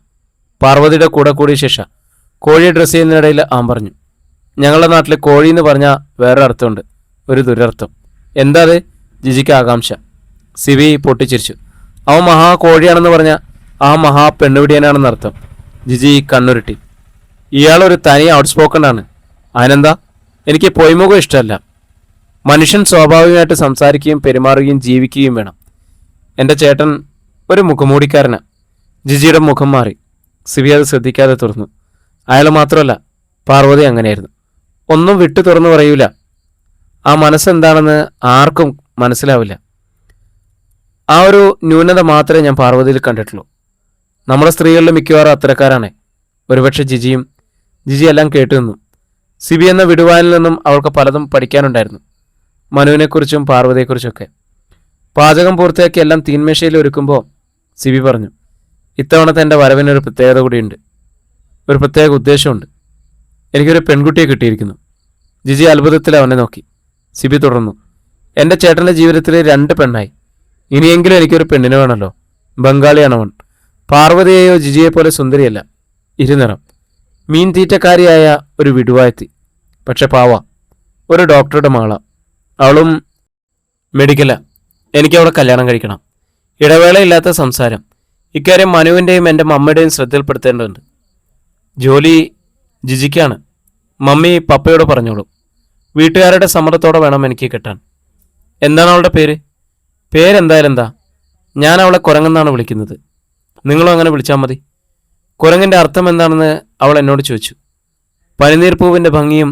പാർവതിയുടെ കൂടെ കൂടിയ ശേഷം കോഴി ഡ്രസ്സ് ചെയ്യുന്നതിനിടയിൽ അവൻ പറഞ്ഞു, ഞങ്ങളുടെ നാട്ടിൽ കോഴി എന്ന് പറഞ്ഞാൽ വേറെ അർത്ഥമുണ്ട്, ഒരു ദുരർത്ഥം. എന്താ അത്? ജിജിക്ക് ആകാംക്ഷ. സിബി പൊട്ടിച്ചിരിച്ചു. അവൻ മഹാ കോഴിയാണെന്ന് പറഞ്ഞാൽ ആ മഹാ പെണ്ണുപിടിയനാണെന്ന് അർത്ഥം. ജിജി കണ്ണുരുട്ടി. ഇയാളൊരു തനി ഔട്ട്സ്പോക്കൺ. അതിനെന്താ? എനിക്ക് പൊയ്മുഖം ഇഷ്ടമല്ല. മനുഷ്യൻ സ്വാഭാവികമായിട്ട് സംസാരിക്കുകയും പെരുമാറുകയും ജീവിക്കുകയും വേണം. എൻ്റെ ചേട്ടൻ ഒരു മുഖമൂടിക്കാരനാണ്. ജിജിയുടെ മുഖം മാറി. സിബി അത് ശ്രദ്ധിക്കാതെ തുറന്നു. അയാൾ മാത്രമല്ല, പാർവതി അങ്ങനെയായിരുന്നു. ഒന്നും വിട്ടു തുറന്നു പറയൂല. ആ മനസ്സെന്താണെന്ന് ആർക്കും മനസ്സിലാവില്ല. ആ ഒരു ന്യൂനത മാത്രമേ ഞാൻ പാർവതിയിൽ കണ്ടിട്ടുള്ളൂ. നമ്മുടെ സ്ത്രീകളിൽ മിക്കവാറും അത്തരക്കാരാണ്. ഒരുപക്ഷെ ജിജി എല്ലാം കേട്ടു നിന്നു. സിബി എന്ന വിടുവാനിൽ നിന്നും അവൾക്ക് പലതും പഠിക്കാനുണ്ടായിരുന്നു. മനുവിനെക്കുറിച്ചും പാർവതിയെക്കുറിച്ചൊക്കെ. പാചകം പൂർത്തിയാക്കി എല്ലാം തീന്മേശയിൽ ഒരുക്കുമ്പോൾ സിബി പറഞ്ഞു, ഇത്തവണത്തെ എൻ്റെ വരവിനൊരു പ്രത്യേകത കൂടിയുണ്ട്, ഒരു പ്രത്യേക ഉദ്ദേശമുണ്ട്. എനിക്കൊരു പെൺകുട്ടിയെ കിട്ടിയിരിക്കുന്നു. ജിജി അത്ഭുതത്തിൽ അവനെ നോക്കി. സിബി തുടർന്നു, എൻ്റെ ചേട്ടൻ്റെ ജീവിതത്തിൽ 2 പെണ്ണായി. ഇനിയെങ്കിലും എനിക്കൊരു പെണ്ണിനെ വേണമല്ലോ. ബംഗാളിയാണവൻ. പാർവതിയെയോ ജിജിയെപ്പോലെ സുന്ദരിയല്ല. ഇരുനിറം, മീൻ തീറ്റക്കാരിയായ ഒരു വിടുവായത്തി. പക്ഷെ പാവ, ഒരു ഡോക്ടറുടെ മകള. അവളും മെഡിക്കലാ. എനിക്കവളെ കല്യാണം കഴിക്കണം. ഇടവേളയില്ലാത്ത സംസാരം. ഇക്കാര്യം മനുവിൻ്റെയും എൻ്റെ മമ്മയുടെയും ശ്രദ്ധയിൽപ്പെടുത്തേണ്ടതുണ്ട്. ജോലി ജിജിക്കാണ്. മമ്മി പപ്പയോട് പറഞ്ഞോളൂ. വീട്ടുകാരുടെ സമ്മതത്തോടെ വേണം എനിക്ക് കെട്ടാൻ. എന്താണ് അവളുടെ പേര്? പേരെന്തായാലും എന്താ, ഞാൻ അവളെ കുരങ്ങെന്നാണ് വിളിക്കുന്നത്. നിങ്ങളും അങ്ങനെ വിളിച്ചാൽ മതി. കുരങ്ങിൻ്റെ അർത്ഥം എന്താണെന്ന് അവൾ എന്നോട് ചോദിച്ചു. പനിനീർ പൂവിൻ്റെ ഭംഗിയും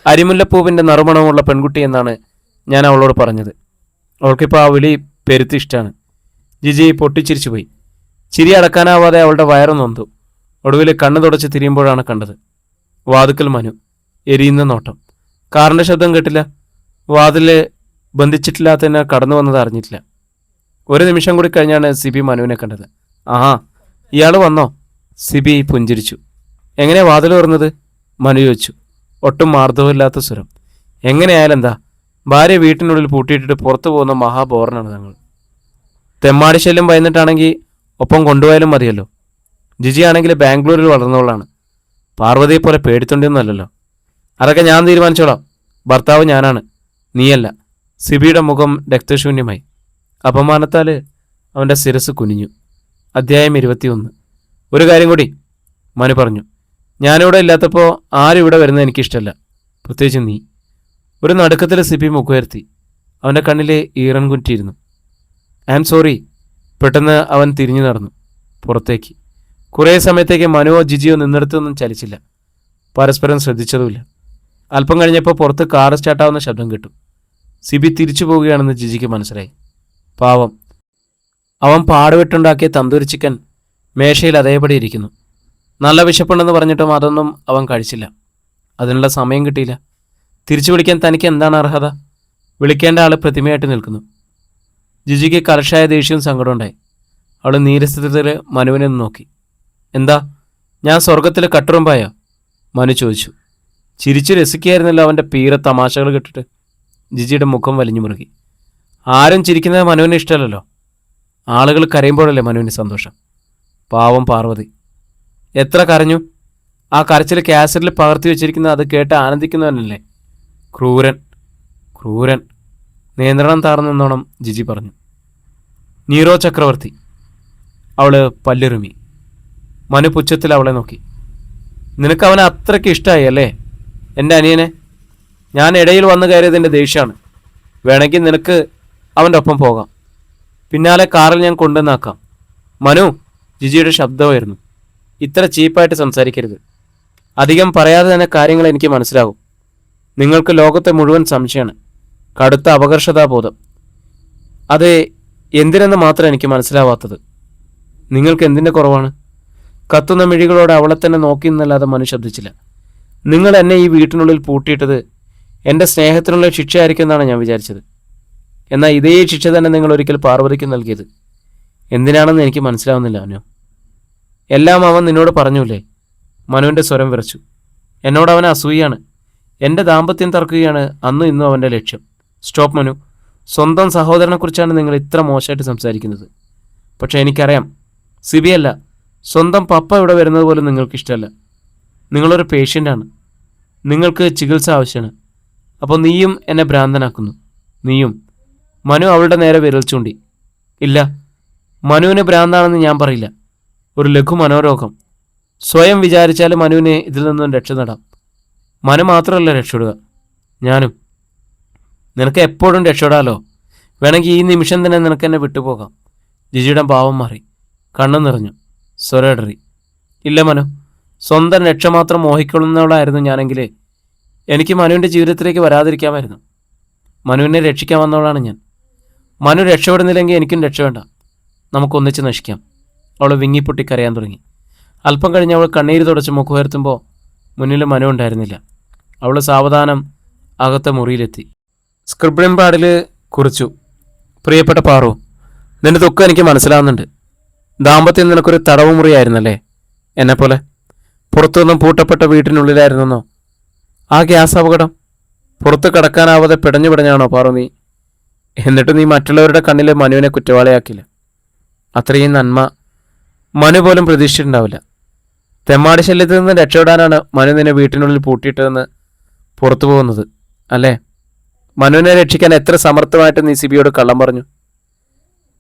അരിമുല്ലപ്പൂവിൻ്റെ നറുമണവുമുള്ള പെൺകുട്ടി എന്നാണ് ഞാൻ അവളോട് പറഞ്ഞത്. അവൾക്കിപ്പോൾ ആ വിളി പെരുത്തി ഇഷ്ടമാണ്. ജിജി പൊട്ടിച്ചിരിച്ചു പോയി. ചിരി അടക്കാനാവാതെ അവളുടെ വയറ് നൊന്തു. ഒടുവിൽ കണ്ണു തുടച്ച് തിരിയുമ്പോഴാണ് കണ്ടത് വാതുക്കൽ മനു. എരിയുന്ന നോട്ടം. കാറിൻ്റെ ശബ്ദം കേട്ടില്ല. വാതിൽ ബന്ധിച്ചിട്ടില്ലാത്തതിനാൽ കടന്നു വന്നത് അറിഞ്ഞിട്ടില്ല. ഒരു നിമിഷം കൂടി കഴിഞ്ഞാണ് സിബി മനുവിനെ കണ്ടത്. ആഹാ, ഇയാൾ വന്നോ? സിബി പുഞ്ചിരിച്ചു. എങ്ങനെയാ വാതിൽ തുറന്നത്? മനു ചോദിച്ചു, ഒട്ടും മാർദ്ദവമില്ലാത്ത സ്വരം. എങ്ങനെയായാലും എന്താ, ഭാര്യ വീട്ടിനുള്ളിൽ പൂട്ടിയിട്ടിട്ട് പുറത്തു പോകുന്ന മഹാബോറനാണ് ഞങ്ങൾ. തെമ്മാടി ശല്യം ഭയന്നിട്ടാണെങ്കിൽ ഒപ്പം കൊണ്ടുപോയാലും മതിയല്ലോ. ജിജി ആണെങ്കിൽ ബാംഗ്ലൂരിൽ വളർന്നവളാണ്. പാർവതിയെ പോലെ പേടിത്തൊണ്ടിയൊന്നുമല്ലല്ലോ. അതൊക്കെ ഞാൻ തീരുമാനിച്ചോളാം. ഭർത്താവ് ഞാനാണ്, നീയല്ല. സിബിയുടെ മുഖം രക്തശൂന്യമായി. അപമാനത്താൽ അവൻ്റെ ശിരസ് കുനിഞ്ഞു. അധ്യായം 21. ഒരു കാര്യം കൂടി മനു പറഞ്ഞു. ഞാനിവിടെ ഇല്ലാത്തപ്പോൾ ആരും ഇവിടെ വരുന്നത് എനിക്കിഷ്ടമല്ല, പ്രത്യേകിച്ച് നീ. ഒരു നടുക്കത്തിൽ സിബി മുഖുയർത്തി. അവൻ്റെ കണ്ണിലെ ഈറൻ കുറ്റിയിരുന്നു. I am sorry. പെട്ടെന്ന് അവൻ തിരിഞ്ഞു നടന്നു പുറത്തേക്ക്. കുറേ സമയത്തേക്ക് മനുവോ ജിജിയോ നിന്നിടത്തൊന്നും ചലിച്ചില്ല. പരസ്പരം ശ്രദ്ധിച്ചതുമില്ല. അല്പം കഴിഞ്ഞപ്പോൾ പുറത്ത് കാറ് സ്റ്റാർട്ടാവുന്ന ശബ്ദം കേട്ടു. സിബി തിരിച്ചു പോവുകയാണെന്ന് ജിജിക്ക് മനസ്സിലായി. പാവം, അവൻ പാടുവിട്ടുണ്ടാക്കിയ തന്തൂരി ചിക്കൻ മേശയിൽ അതേപടി ഇരിക്കുന്നു. നല്ല വിശപ്പുണ്ടെന്ന് പറഞ്ഞിട്ടും അതൊന്നും അവൻ കഴിച്ചില്ല. അതിനുള്ള സമയം കിട്ടിയില്ല. തിരിച്ചു വിളിക്കാൻ തനിക്ക് എന്താണ് അർഹത? വിളിക്കേണ്ട ആൾ പ്രതിമയായിട്ട് നിൽക്കുന്നു. ജിജിക്ക് കർശായ ദേഷ്യവും സങ്കടം ഉണ്ടായി. അവൾ നീരസത്തിൽ മനുവിനെ നോക്കി. എന്താ, ഞാൻ സ്വർഗത്തിൽ കട്ടുറുമ്പായോ? മനു ചോദിച്ചു. ചിരിച്ചു രസിക്കുകയായിരുന്നല്ലോ അവൻ്റെ പീറ തമാശകൾ കേട്ടിട്ട്. ജിജിയുടെ മുഖം വലിഞ്ഞു മുറുകി. ആരും ചിരിക്കുന്നത് മനുവിന് ഇഷ്ടമല്ലല്ലോ. ആളുകൾ കരയുമ്പോഴല്ലേ മനുവിന് സന്തോഷം. പാവം പാർവതി എത്ര കരഞ്ഞു. ആ കരച്ചിൽ കാസറ്റിൽ പകർത്തി വെച്ചിരിക്കുന്ന അത് കേട്ട് ആനന്ദിക്കുന്നവനല്ലേ. ക്രൂരൻ, ക്രൂരൻ. നിയന്ത്രണം താർന്നെന്നോണം ജിജി പറഞ്ഞു. നീറോ ചക്രവർത്തി. അവള് പല്ലിറുമി. മനു പുച്ഛത്തിൽ അവളെ നോക്കി. നിനക്ക് അവനെ അത്രയ്ക്ക് ഇഷ്ടമായി അല്ലേ, എൻ്റെ അനിയനെ? ഞാൻ ഇടയിൽ വന്നു കയറിയതിൻ്റെ ദേഷ്യമാണ്. വേണമെങ്കിൽ നിനക്ക് അവൻ്റെ ഒപ്പം പോകാം. പിന്നാലെ കാറിൽ ഞാൻ കൊണ്ടുവന്നാക്കാം. മനു, ജിജിയുടെ ശബ്ദമായിരുന്നു. ഇത്ര ചീപ്പായിട്ട് സംസാരിക്കരുത്. അധികം പറയാതെ തന്നെ കാര്യങ്ങൾ എനിക്ക് മനസ്സിലാകും. നിങ്ങൾക്ക് ലോകത്തെ മുഴുവൻ സംശയമാണ്, കടുത്ത അപകർഷതാബോധം. അത് എന്തിനെന്ന് മാത്രം എനിക്ക് മനസ്സിലാവാത്തത്. നിങ്ങൾക്ക് എന്തിൻ്റെ കുറവാണ്? കത്തുന്ന മിഴികളോടെ അവളെ തന്നെ നോക്കി എന്നല്ലാതെ മനു ശബ്ദിച്ചില്ല. നിങ്ങൾ എന്നെ ഈ വീട്ടിനുള്ളിൽ പൂട്ടിയിട്ടത് എൻ്റെ സ്നേഹത്തിനുള്ള ശിക്ഷയായിരിക്കും എന്നാണ് ഞാൻ വിചാരിച്ചത്. എന്നാൽ ഇതേ ശിക്ഷ തന്നെ നിങ്ങൾ ഒരിക്കൽ പാർവതിക്ക് നൽകിയത് എന്തിനാണെന്ന് എനിക്ക് മനസ്സിലാവുന്നില്ല. മനു, എല്ലാം അവൻ നിന്നോട് പറഞ്ഞൂല്ലേ? മനുവിൻ്റെ സ്വരം വിറച്ചു. എന്നോട് അവന് അസൂയാണ്. എൻ്റെ ദാമ്പത്യം തർക്കുകയാണ് അന്നും ഇന്നും അവൻ്റെ ലക്ഷ്യം. സ്റ്റോപ്പ് മനു. സ്വന്തം സഹോദരനെക്കുറിച്ചാണ് നിങ്ങൾ ഇത്ര മോശമായിട്ട് സംസാരിക്കുന്നത്. പക്ഷേ എനിക്കറിയാം, സിബിയല്ല, സ്വന്തം പപ്പ ഇവിടെ വരുന്നത് പോലും നിങ്ങൾക്കിഷ്ടമല്ല. നിങ്ങളൊരു പേഷ്യൻ്റാണ്. നിങ്ങൾക്ക് ചികിത്സ ആവശ്യമാണ്. അപ്പോൾ നീയും എന്നെ ഭ്രാന്തനാക്കുന്നു. നീയും. മനു അവളുടെ നേരെ വിരൽ ചൂണ്ടി. ഇല്ല, മനുവിന് ഭ്രാന്താണെന്ന് ഞാൻ പറയില്ല. ഒരു ലഘു മനോരോഗം. സ്വയം വിചാരിച്ചാൽ മനുവിനെ ഇതിൽ നിന്നും രക്ഷ നേടാം. മനു മാത്രമല്ല രക്ഷപ്പെടുക, ഞാനും. നിനക്ക് എപ്പോഴും രക്ഷപ്പെടാലോ. വേണമെങ്കിൽ ഈ നിമിഷം തന്നെ നിനക്ക് എന്നെ വിട്ടുപോകാം. ജിജിയുടെ ഭാവം മാറി. കണ്ണു നിറഞ്ഞു. സ്വരടറി. ഇല്ല മനു, സ്വന്തം രക്ഷ മാത്രം മോഹിക്കൊള്ളുന്നവളായിരുന്നു ഞാനെങ്കിൽ എനിക്ക് മനുവിൻ്റെ ജീവിതത്തിലേക്ക് വരാതിരിക്കാമായിരുന്നു. മനുവിനെ രക്ഷിക്കാൻ വന്നവളാണ് ഞാൻ. മനു രക്ഷപ്പെടുന്നില്ലെങ്കിൽ എനിക്കും രക്ഷ വേണ്ട. നമുക്കൊന്നിച്ച് നശിക്കാം. അവൾ വിങ്ങിപ്പൊട്ടി കരയാൻ തുടങ്ങി. അല്പം കഴിഞ്ഞ് അവൾ കണ്ണീര് തുടച്ച് മുഖമുയർത്തുമ്പോൾ മുന്നിൽ മനു ഉണ്ടായിരുന്നില്ല. അവൾ സാവധാനം അകത്തെ മുറിയിലെത്തി. സ്ക്രിബ്ലിംഗ് പാഡിൽ കുറിച്ചു. പ്രിയപ്പെട്ട പാറു, നിന്റെ ദുഃഖം എനിക്ക് മനസ്സിലാവുന്നുണ്ട്. ദാമ്പത്യം നിനക്കൊരു തടവ് മുറിയായിരുന്നല്ലേ, എന്നെപ്പോലെ. പുറത്തുനിന്നും പൂട്ടപ്പെട്ട വീട്ടിനുള്ളിലായിരുന്നെന്നോ ആ ഗ്യാസ് അപകടം? പുറത്ത് കടക്കാനാവാതെ പിടഞ്ഞു പിടഞ്ഞാണോ പാറു നീ? എന്നിട്ട് നീ മറ്റുള്ളവരുടെ കണ്ണിൽ മനുവിനെ കുറ്റവാളിയാക്കില്ല. അത്രയും നന്മ മനു പോലും പ്രതീക്ഷിച്ചിട്ടുണ്ടാവില്ല. തെമ്മാടി ശല്യത്തിൽ നിന്ന് രക്ഷപ്പെടാനാണ് മനു നിന്നെ വീട്ടിനുള്ളിൽ പൂട്ടിയിട്ടതെന്ന് പുറത്തു പോകുന്നത് അല്ലേ? മനുവിനെ രക്ഷിക്കാൻ എത്ര സമർത്ഥമായിട്ട് നീ സിബിയോട് കള്ളം പറഞ്ഞു.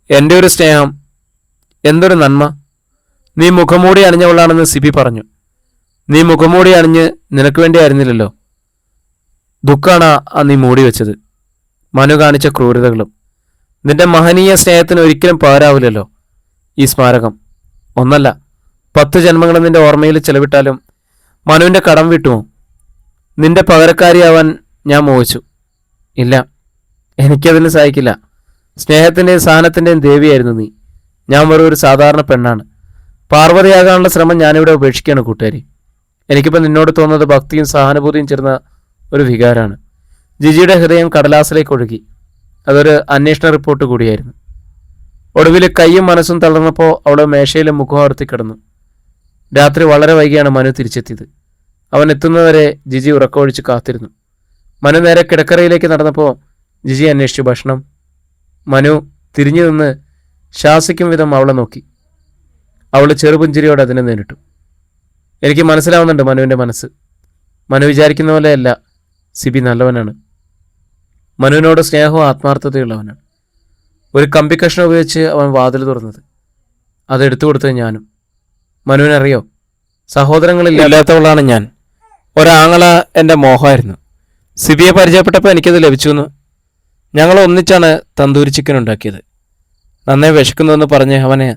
എൻ്റെ ഒരു സ്നേഹം, എന്തൊരു നന്മ. നീ മുഖംമൂടി അണിഞ്ഞവളാണെന്ന് സിബി പറഞ്ഞു. നീ മുഖംമൂടി അണിഞ്ഞ് നിനക്ക് വേണ്ടി ആയിരുന്നില്ലല്ലോ. ദുഃഖാണ് ആ നീ മൂടി വെച്ചത്. മനു കാണിച്ച ക്രൂരതകളും. നിന്റെ മഹനീയ സ്നേഹത്തിന് ഒരിക്കലും പകരാവില്ലല്ലോ ഈ സ്മാരകം. ഒന്നല്ല, 10 ജന്മങ്ങൾ നിന്റെ ഓർമ്മയിൽ ചെലവിട്ടാലും മനുവിൻ്റെ കടം വിട്ടുമോ? നിന്റെ പകരക്കാരിയാവാൻ ഞാൻ മോഹിച്ചു. ഇല്ല, എനിക്കതിന് സഹായിക്കില്ല. സ്നേഹത്തിൻ്റെയും സഹനത്തിൻ്റെയും ദേവിയായിരുന്നു നീ. ഞാൻ വെറും ഒരു സാധാരണ പെണ്ണാണ്. പാർവതിയാകാനുള്ള ശ്രമം ഞാനിവിടെ ഉപേക്ഷിക്കുകയാണ് കൂട്ടുകാരി. എനിക്കിപ്പോൾ നിന്നോട് തോന്നുന്നത് ഭക്തിയും സഹാനുഭൂതിയും ചേർന്ന ഒരു വികാരമാണ്. ജിജിയുടെ ഹൃദയം കടലാസിലേക്ക് ഒഴുകി. അതൊരു അന്വേഷണ റിപ്പോർട്ട് കൂടിയായിരുന്നു. ഒടുവിൽ കൈയും മനസ്സും തളർന്നപ്പോൾ അവൾ മേശയിൽ മുഖമർത്തി കിടന്നു. രാത്രി വളരെ വൈകിയാണ് മനു തിരിച്ചെത്തിയത്. അവൻ എത്തുന്നവരെ ജിജി ഉറക്കമൊഴിച്ച് കാത്തിരുന്നു. മനു നേരെ കിടക്കറയിലേക്ക് നടന്നപ്പോൾ ജിജി അന്വേഷിച്ചു ഭക്ഷണം. മനു തിരിഞ്ഞു നിന്ന് ശാസിക്കും വിധം അവളെ നോക്കി. അവൾ ചെറുപുഞ്ചിരിയോടെ അതിനെ നേരിട്ടു. എനിക്ക് മനസ്സിലാവുന്നുണ്ട് മനുവിൻ്റെ മനസ്സ്. മനു വിചാരിക്കുന്ന പോലെയല്ല സിബി നല്ലവനാണ്. മനുവിനോട് സ്നേഹവും ആത്മാർത്ഥതയുള്ളവനാണ്. ഒരു കമ്പിക്കഷ്ണം ഉപയോഗിച്ച് അവൻ വാതിൽ തുറന്നത്. അതെടുത്തു കൊടുത്തത് ഞാനും. മനുവിനറിയോ, സഹോദരങ്ങളില്ലാത്തവളാണ് ഞാൻ. ഒരാങ്ങള എൻ്റെ മോഹമായിരുന്നു. സിബിയെ പരിചയപ്പെട്ടപ്പോൾ എനിക്കത് ലഭിച്ചു എന്ന്. ഞങ്ങൾ ഒന്നിച്ചാണ് തന്തൂരി ചിക്കൻ ഉണ്ടാക്കിയത്. നന്നേ വിശക്കുന്നുവെന്ന് പറഞ്ഞ് അവനെ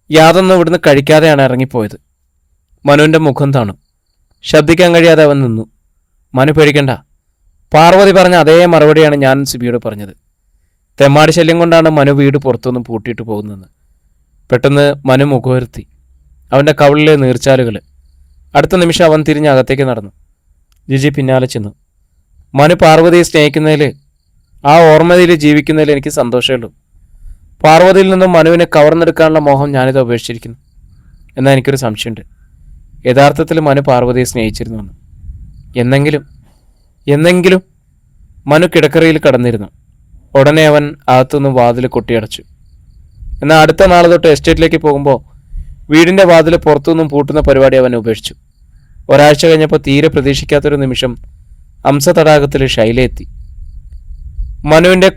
യാതൊന്നും ഇവിടുന്ന് കഴിക്കാതെയാണ് ഇറങ്ങിപ്പോയത്. മനുവിൻ്റെ മുഖം താണു. ശബ്ദിക്കാൻ കഴിയാതെ അവൻ നിന്നു. മനു പേടിക്കണ്ട. പാർവതി പറഞ്ഞ അതേ മറുപടിയാണ് ഞാൻ സിബിയോട് പറഞ്ഞത്. തെമ്മാടി ശല്യം കൊണ്ടാണ് മനു വീട് പുറത്തുനിന്ന് പൂട്ടിയിട്ട് പോകുന്നതെന്ന്. പെട്ടെന്ന് മനു മുഖമുയർത്തി. അവൻ്റെ കവിളിലെ നീർച്ചാലുകൾ. അടുത്ത നിമിഷം അവൻ തിരിഞ്ഞ് അകത്തേക്ക് നടന്നു. ജിജി പിന്നാലെ ചെന്നു. മനു പാർവതിയെ സ്നേഹിക്കുന്നതിൽ, ആ ഓർമ്മയിൽ ജീവിക്കുന്നതിൽ എനിക്ക് സന്തോഷമുള്ളൂ. പാർവതിയിൽ നിന്നും മനുവിനെ കവർന്നെടുക്കാനുള്ള മോഹം ഞാനിത് ഉപേക്ഷിച്ചിരിക്കുന്നു. എന്നാൽ എനിക്കൊരു സംശയമുണ്ട്. യഥാർത്ഥത്തിൽ മനു പാർവതിയെ സ്നേഹിച്ചിരുന്നുവെന്ന്. എന്നെങ്കിലും മനു കിടക്കറയിൽ കടന്നിരുന്നു. ഉടനെ അവൻ അകത്തുനിന്ന് വാതിൽ കൊട്ടിയടച്ചു. എന്നാൽ അടുത്ത നാൾ തൊട്ട് എസ്റ്റേറ്റിലേക്ക് പോകുമ്പോൾ വീടിൻ്റെ വാതിൽ പുറത്തുനിന്നും പൂട്ടുന്ന പരിപാടി അവൻ ഉപേക്ഷിച്ചു. ഒരാഴ്ച കഴിഞ്ഞപ്പോൾ തീരെ പ്രതീക്ഷിക്കാത്തൊരു നിമിഷം അംസ തടാകത്തിൽ ഷൈല എത്തി. മനുവിൻ്റെ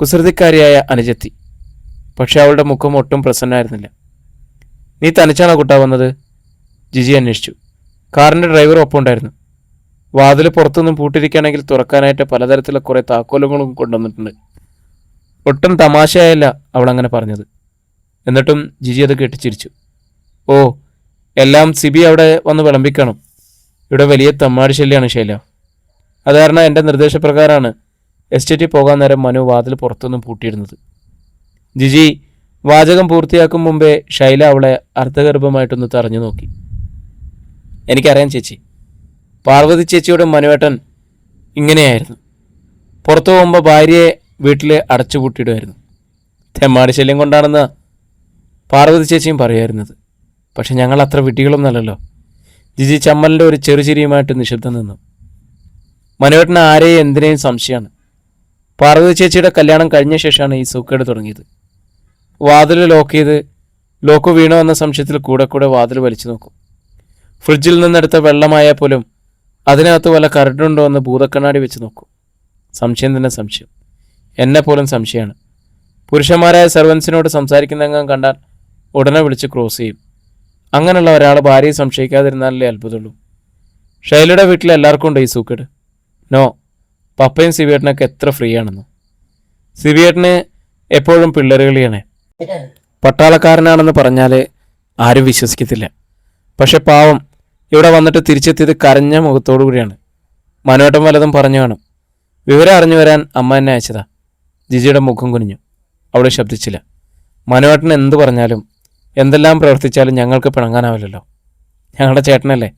കുസൃതിക്കാരിയായ അനുജത്തി. പക്ഷെ അവളുടെ മുഖം ഒട്ടും പ്രസന്നമായിരുന്നില്ല. നീ തനിച്ചാണോ കുട്ടാ വന്നത്? ജിജി അന്വേഷിച്ചു. കാറിൻ്റെ ഡ്രൈവർ ഒപ്പം ഉണ്ടായിരുന്നു. വാതിൽ പുറത്തുനിന്നും പൂട്ടിരിക്കുകയാണെങ്കിൽ തുറക്കാനായിട്ട് പലതരത്തിലുള്ള കുറേ താക്കോലുകളും കൊണ്ടുവന്നിട്ടുണ്ട്. ഒട്ടും തമാശയായല്ല അവളങ്ങനെ പറഞ്ഞത്. എന്നിട്ടും ജിജി അത് കെട്ടിച്ചിരിച്ചു. ഓ, എല്ലാം സിബി അവിടെ വന്ന് വിളമ്പിക്കണം. ഇവിടെ വലിയ തമ്മാടി ശല്യമാണ് ശൈല. അത് കാരണം എൻ്റെ നിർദ്ദേശപ്രകാരമാണ് എസ്റ്റേറ്റിൽ പോകാൻ നേരം മനു വാതിൽ പുറത്തുനിന്നും പൂട്ടിയിരുന്നത്. ജിജി വാചകം പൂർത്തിയാക്കും മുമ്പേ ശൈല അവളെ അർത്ഥഗർഭമായിട്ടൊന്ന് തറഞ്ഞു നോക്കി. എനിക്കറിയാം ചേച്ചി, പാർവതി ചേച്ചിയോടും മനുവേട്ടൻ ഇങ്ങനെയായിരുന്നു. പുറത്തു പോകുമ്പോൾ ഭാര്യയെ വീട്ടിൽ അടച്ചുപൂട്ടിയിടുമായിരുന്നു. തെമ്മാടി ശല്യം കൊണ്ടാണെന്ന് പാർവതി ചേച്ചിയും പറയുമായിരുന്നത്. പക്ഷെ ഞങ്ങൾ അത്ര വിഡ്ഢികളൊന്നുമല്ലല്ലോ. ജിജി ചമ്മലിൻ്റെ ഒരു ചെറുചിരിയുമായിട്ട് നിശബ്ദം നിന്നു. മനുവേട്ടന് ആരെയും എന്തിനേയും സംശയമാണ്. പാർവതി ചേച്ചിയുടെ കല്യാണം കഴിഞ്ഞ ശേഷമാണ് ഈ സൂക്കേട് തുടങ്ങിയത്. വാതിൽ ലോക്ക് വീണോ എന്ന സംശയത്തിൽ കൂടെ വാതിൽ വലിച്ചു നോക്കും. ഫ്രിഡ്ജിൽ നിന്നെടുത്ത വെള്ളമായാൽ പോലും അതിനകത്ത് വല്ല കരടുണ്ടോ എന്ന് ഭൂതക്കണ്ണാടി വെച്ച് നോക്കും. സംശയം തന്നെ സംശയം. എന്നെ പോലും സംശയമാണ്. പുരുഷന്മാരായ സർവൻസിനോട് സംസാരിക്കുന്നതെങ്കിലും കണ്ടാൽ ഉടനെ വിളിച്ച് ക്രോസ് ചെയ്യും. അങ്ങനെയുള്ള ഒരാൾ ഭാര്യയെ സംശയിക്കാതിരുന്നാലേ അത്ഭുതമുള്ളൂ. ഷൈലയുടെ വീട്ടിൽ എല്ലാവർക്കും ഉണ്ട് ഈ സൂക്കേട്. നോ, പപ്പയും സിബിയേട്ടനൊക്കെ എത്ര ഫ്രീ ആണെന്നോ. സിബിയേട്ടന് എപ്പോഴും പിള്ളേരുകളിയാണ്. പട്ടാളക്കാരനാണെന്ന് പറഞ്ഞാൽ ആരും വിശ്വസിക്കത്തില്ല. പക്ഷെ പാവം ഇവിടെ വന്നിട്ട് തിരിച്ചെത്തിയത് കരഞ്ഞ മുഖത്തോടു കൂടിയാണ്. മനുവേട്ടൻ വല്ലതും പറഞ്ഞു കാണും. വിവരം അറിഞ്ഞു വരാൻ അമ്മ എന്നെ അയച്ചതാ. ജിജിയുടെ മുഖം കുനിഞ്ഞു. അവൾ ശബ്ദിച്ചില്ല. മനുവേട്ടൻ എന്ത് പറഞ്ഞാലും എന്തെല്ലാം പ്രവർത്തിച്ചാലും ഞങ്ങൾക്ക് പിണങ്ങാനാവില്ലല്ലോ. ഞങ്ങളുടെ ചേട്ടനല്ലേ.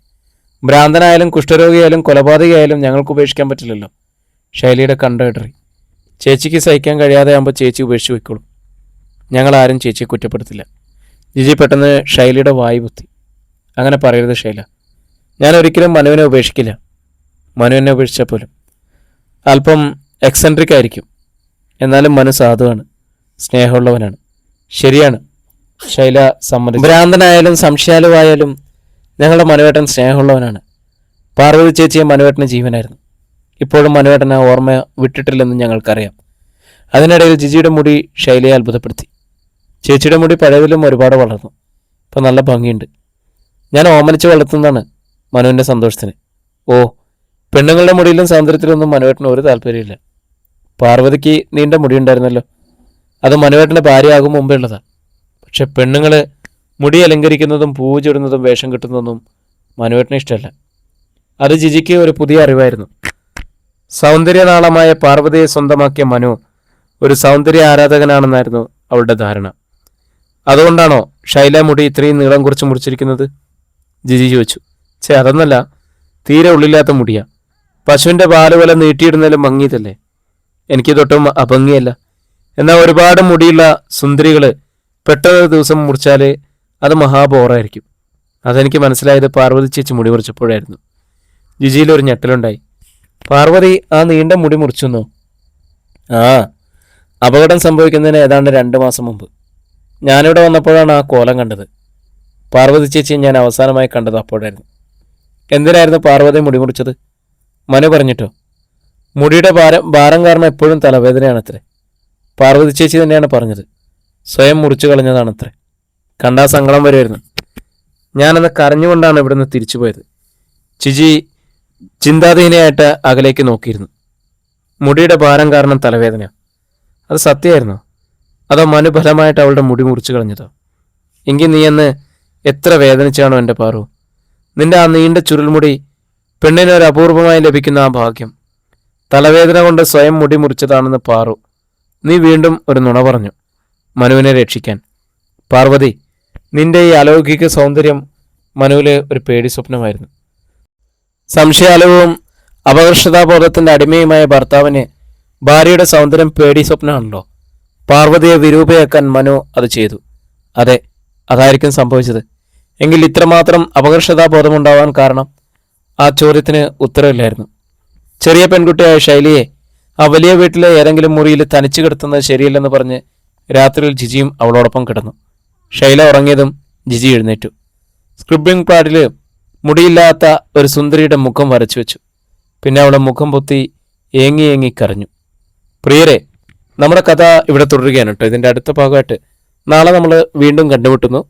ഭ്രാന്തനായാലും കുഷ്ഠരോഗിയായാലും കൊലപാതകയായാലും ഞങ്ങൾക്ക് ഉപേക്ഷിക്കാൻ പറ്റില്ലല്ലോ. ശൈലിയുടെ കണ്ടിടറി. ചേച്ചിക്ക് സഹിക്കാൻ കഴിയാതെ ആകുമ്പോൾ ചേച്ചി ഉപേക്ഷിച്ച് വയ്ക്കോളും. ഞങ്ങളാരും ചേച്ചിയെ കുറ്റപ്പെടുത്തില്ല. ജിജി പെട്ടെന്ന് ശൈലിയുടെ വായു കുത്തി. അങ്ങനെ പറയരുത് ശൈല. ഞാൻ ഒരിക്കലും മനുവിനെ ഉപേക്ഷിക്കില്ല. മനുവിനെ ഉപേക്ഷിച്ചാൽ പോലും അല്പം എക്സെൻട്രിക് ആയിരിക്കും. എന്നാലും മനു സാധുവാണ്, സ്നേഹമുള്ളവനാണ്. ശരിയാണ്, ശൈല സമ്മതിച്ചു. ഭ്രാന്തനായാലും സംശയാലുവായാലും ഞങ്ങളുടെ മനുവേട്ടൻ സ്നേഹമുള്ളവനാണ്. പാർവതി ചേച്ചിയെ മനുവേട്ടന് ജീവനായിരുന്നു. ഇപ്പോഴും മനുവേട്ടൻ ആ ഓർമ്മ വിട്ടിട്ടില്ലെന്ന് ഞങ്ങൾക്കറിയാം. അതിനിടയിൽ ജിജിയുടെ മുടി ശൈലയെ അത്ഭുതപ്പെടുത്തി. ചേച്ചിയുടെ മുടി പഴയതിലും ഒരുപാട് വളർന്നു. ഇപ്പം നല്ല ഭംഗിയുണ്ട്. ഞാൻ ഓമനിച്ച് വളർത്തുന്നതാണ് മനുവിൻ്റെ സന്തോഷത്തിന്. ഓ, പെണ്ണുങ്ങളുടെ മുടിയിലും സൗന്ദര്യത്തിലൊന്നും മനുവേട്ടന് ഒരു താല്പര്യമില്ല. പാർവതിക്ക് നീണ്ട മുടിയുണ്ടായിരുന്നല്ലോ. അത് മനുവേട്ടൻ്റെ ഭാര്യയാകും മുമ്പേ ഉള്ളതാണ്. പക്ഷെ പെണ്ണുങ്ങൾ മുടി അലങ്കരിക്കുന്നതും പൂ ചുടുന്നതും വേഷം കിട്ടുന്നതൊന്നും മനുവേട്ടന് ഇഷ്ടമല്ല. അത് ജിജിക്ക് ഒരു പുതിയ അറിവായിരുന്നു. സൗന്ദര്യനാളമായ പാർവതിയെ സ്വന്തമാക്കിയ മനു ഒരു സൗന്ദര്യ ആരാധകനാണെന്നായിരുന്നു അവളുടെ ധാരണ. അതുകൊണ്ടാണോ ശൈല മുടി ഇത്രയും നീളം കുറിച്ച് മുറിച്ചിരിക്കുന്നത്? ജിജി ചോദിച്ചു. അതൊന്നല്ല, തീരെ ഉള്ളില്ലാത്ത മുടിയാ. പശുവിൻ്റെ പാല് പോലെ നീട്ടിയിടുന്നതിലും ഭംഗിയതല്ലേ. എനിക്കിതൊട്ടും അഭംഗിയല്ല. എന്നാൽ ഒരുപാട് മുടിയുള്ള സുന്ദരികൾ പെട്ടെന്നൊരു ദിവസം മുറിച്ചാൽ അത് മഹാബോറായിരിക്കും. അതെനിക്ക് മനസ്സിലായത് പാർവതി ചേച്ചി മുടി മുറിച്ചപ്പോഴായിരുന്നു. ജിജിയിൽ ഒരു ഞെട്ടലുണ്ടായി. പാർവതി ആ നീണ്ട മുടി മുറിച്ചെന്നോ? ആ, അപകടം സംഭവിക്കുന്നതിന് ഏതാണ്ട് 2 മാസം മുമ്പ്. ഞാനിവിടെ വന്നപ്പോഴാണ് ആ കോലം കണ്ടത്. പാർവതി ചേച്ചിയെ ഞാൻ അവസാനമായി കണ്ടത് അപ്പോഴായിരുന്നു. എന്തിനായിരുന്നു പാർവതി മുടി മുറിച്ചത്? മനു പറഞ്ഞിട്ടോ? മുടിയുടെ ഭാരം കാരണം എപ്പോഴും തലവേദനയാണത്രേ. പാർവതി ചേച്ചി തന്നെയാണ് പറഞ്ഞത്. സ്വയം മുറിച്ചു കളഞ്ഞതാണത്രേ. കണ്ടാ സങ്കടം വരുമായിരുന്നു. ഞാനന്ന് കരഞ്ഞുകൊണ്ടാണ് ഇവിടുന്ന് തിരിച്ചുപോയത്. ചിജി ചിന്താധീനയായിട്ട് അകലേക്ക് നോക്കിയിരുന്നു. മുടിയുടെ ഭാരം കാരണം തലവേദന. അത് സത്യമായിരുന്നോ? അതോ മനു ഫലമായിട്ട് അവളുടെ മുടി മുറിച്ചു കളഞ്ഞതോ? എങ്കിൽ നീ അന്ന് എത്ര വേദനിച്ചാണോ എൻ്റെ പാറു. നിന്റെ ആ നീണ്ട ചുരുൾമുടി പെണ്ണിന് ഒരു അപൂർവമായി ലഭിക്കുന്ന ആ ഭാഗ്യം. തലവേദന കൊണ്ട് സ്വയം മുടി മുറിച്ചതാണെന്ന് പാറു. നീ വീണ്ടും ഒരു നുണ പറഞ്ഞു മനുവിനെ രക്ഷിക്കാൻ. പാർവതി, നിന്റെ ഈ അലൗകിക സൗന്ദര്യം മനുവില് ഒരു പേടി സ്വപ്നമായിരുന്നു. സംശയാലവും അപകർഷതാബോധത്തിന്റെ അടിമയുമായ ഭർത്താവിന് ഭാര്യയുടെ സൗന്ദര്യം പേടി സ്വപ്നമാണല്ലോ. പാർവതിയെ വിരൂപയാക്കാൻ മനു അത് ചെയ്തു. അതെ, അതായിരിക്കും സംഭവിച്ചത്. എങ്കിൽ ഇത്രമാത്രം അപകർഷതാബോധമുണ്ടാവാൻ കാരണം? ആ ചോദ്യത്തിന് ഉത്തരവില്ലായിരുന്നു. ചെറിയ പെൺകുട്ടിയായ ശൈലിയെ ആ വലിയ വീട്ടിലെ ഏതെങ്കിലും മുറിയിൽ തനിച്ചു കിടത്തുന്നത് ശരിയല്ലെന്ന് പറഞ്ഞ് രാത്രിയിൽ ജിജിയും അവളോടൊപ്പം കിടന്നു. ശൈല ഉറങ്ങിയതും ജിജി എഴുന്നേറ്റു. സ്ക്രിബ്ലിംഗ് പാഡിൽ മുടിയില്ലാത്ത ഒരു സുന്ദരിയുടെ മുഖം വരച്ചു വെച്ചു. പിന്നെ അവളുടെ മുഖം പൊത്തി ഏങ്ങി ഏങ്ങി കരഞ്ഞു. പ്രിയരെ, നമ്മുടെ കഥ ഇവിടെ തുടരുകയാണ് കേട്ടോ. ഇതിൻ്റെ അടുത്ത ഭാഗമായിട്ട് നാളെ നമ്മൾ വീണ്ടും കണ്ടുമുട്ടുന്നു.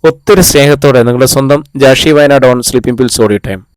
ഒത്തിരി സ്നേഹത്തോടെ നിങ്ങളുടെ സ്വന്തം Jashi Wayanad on sleeping pills audio time.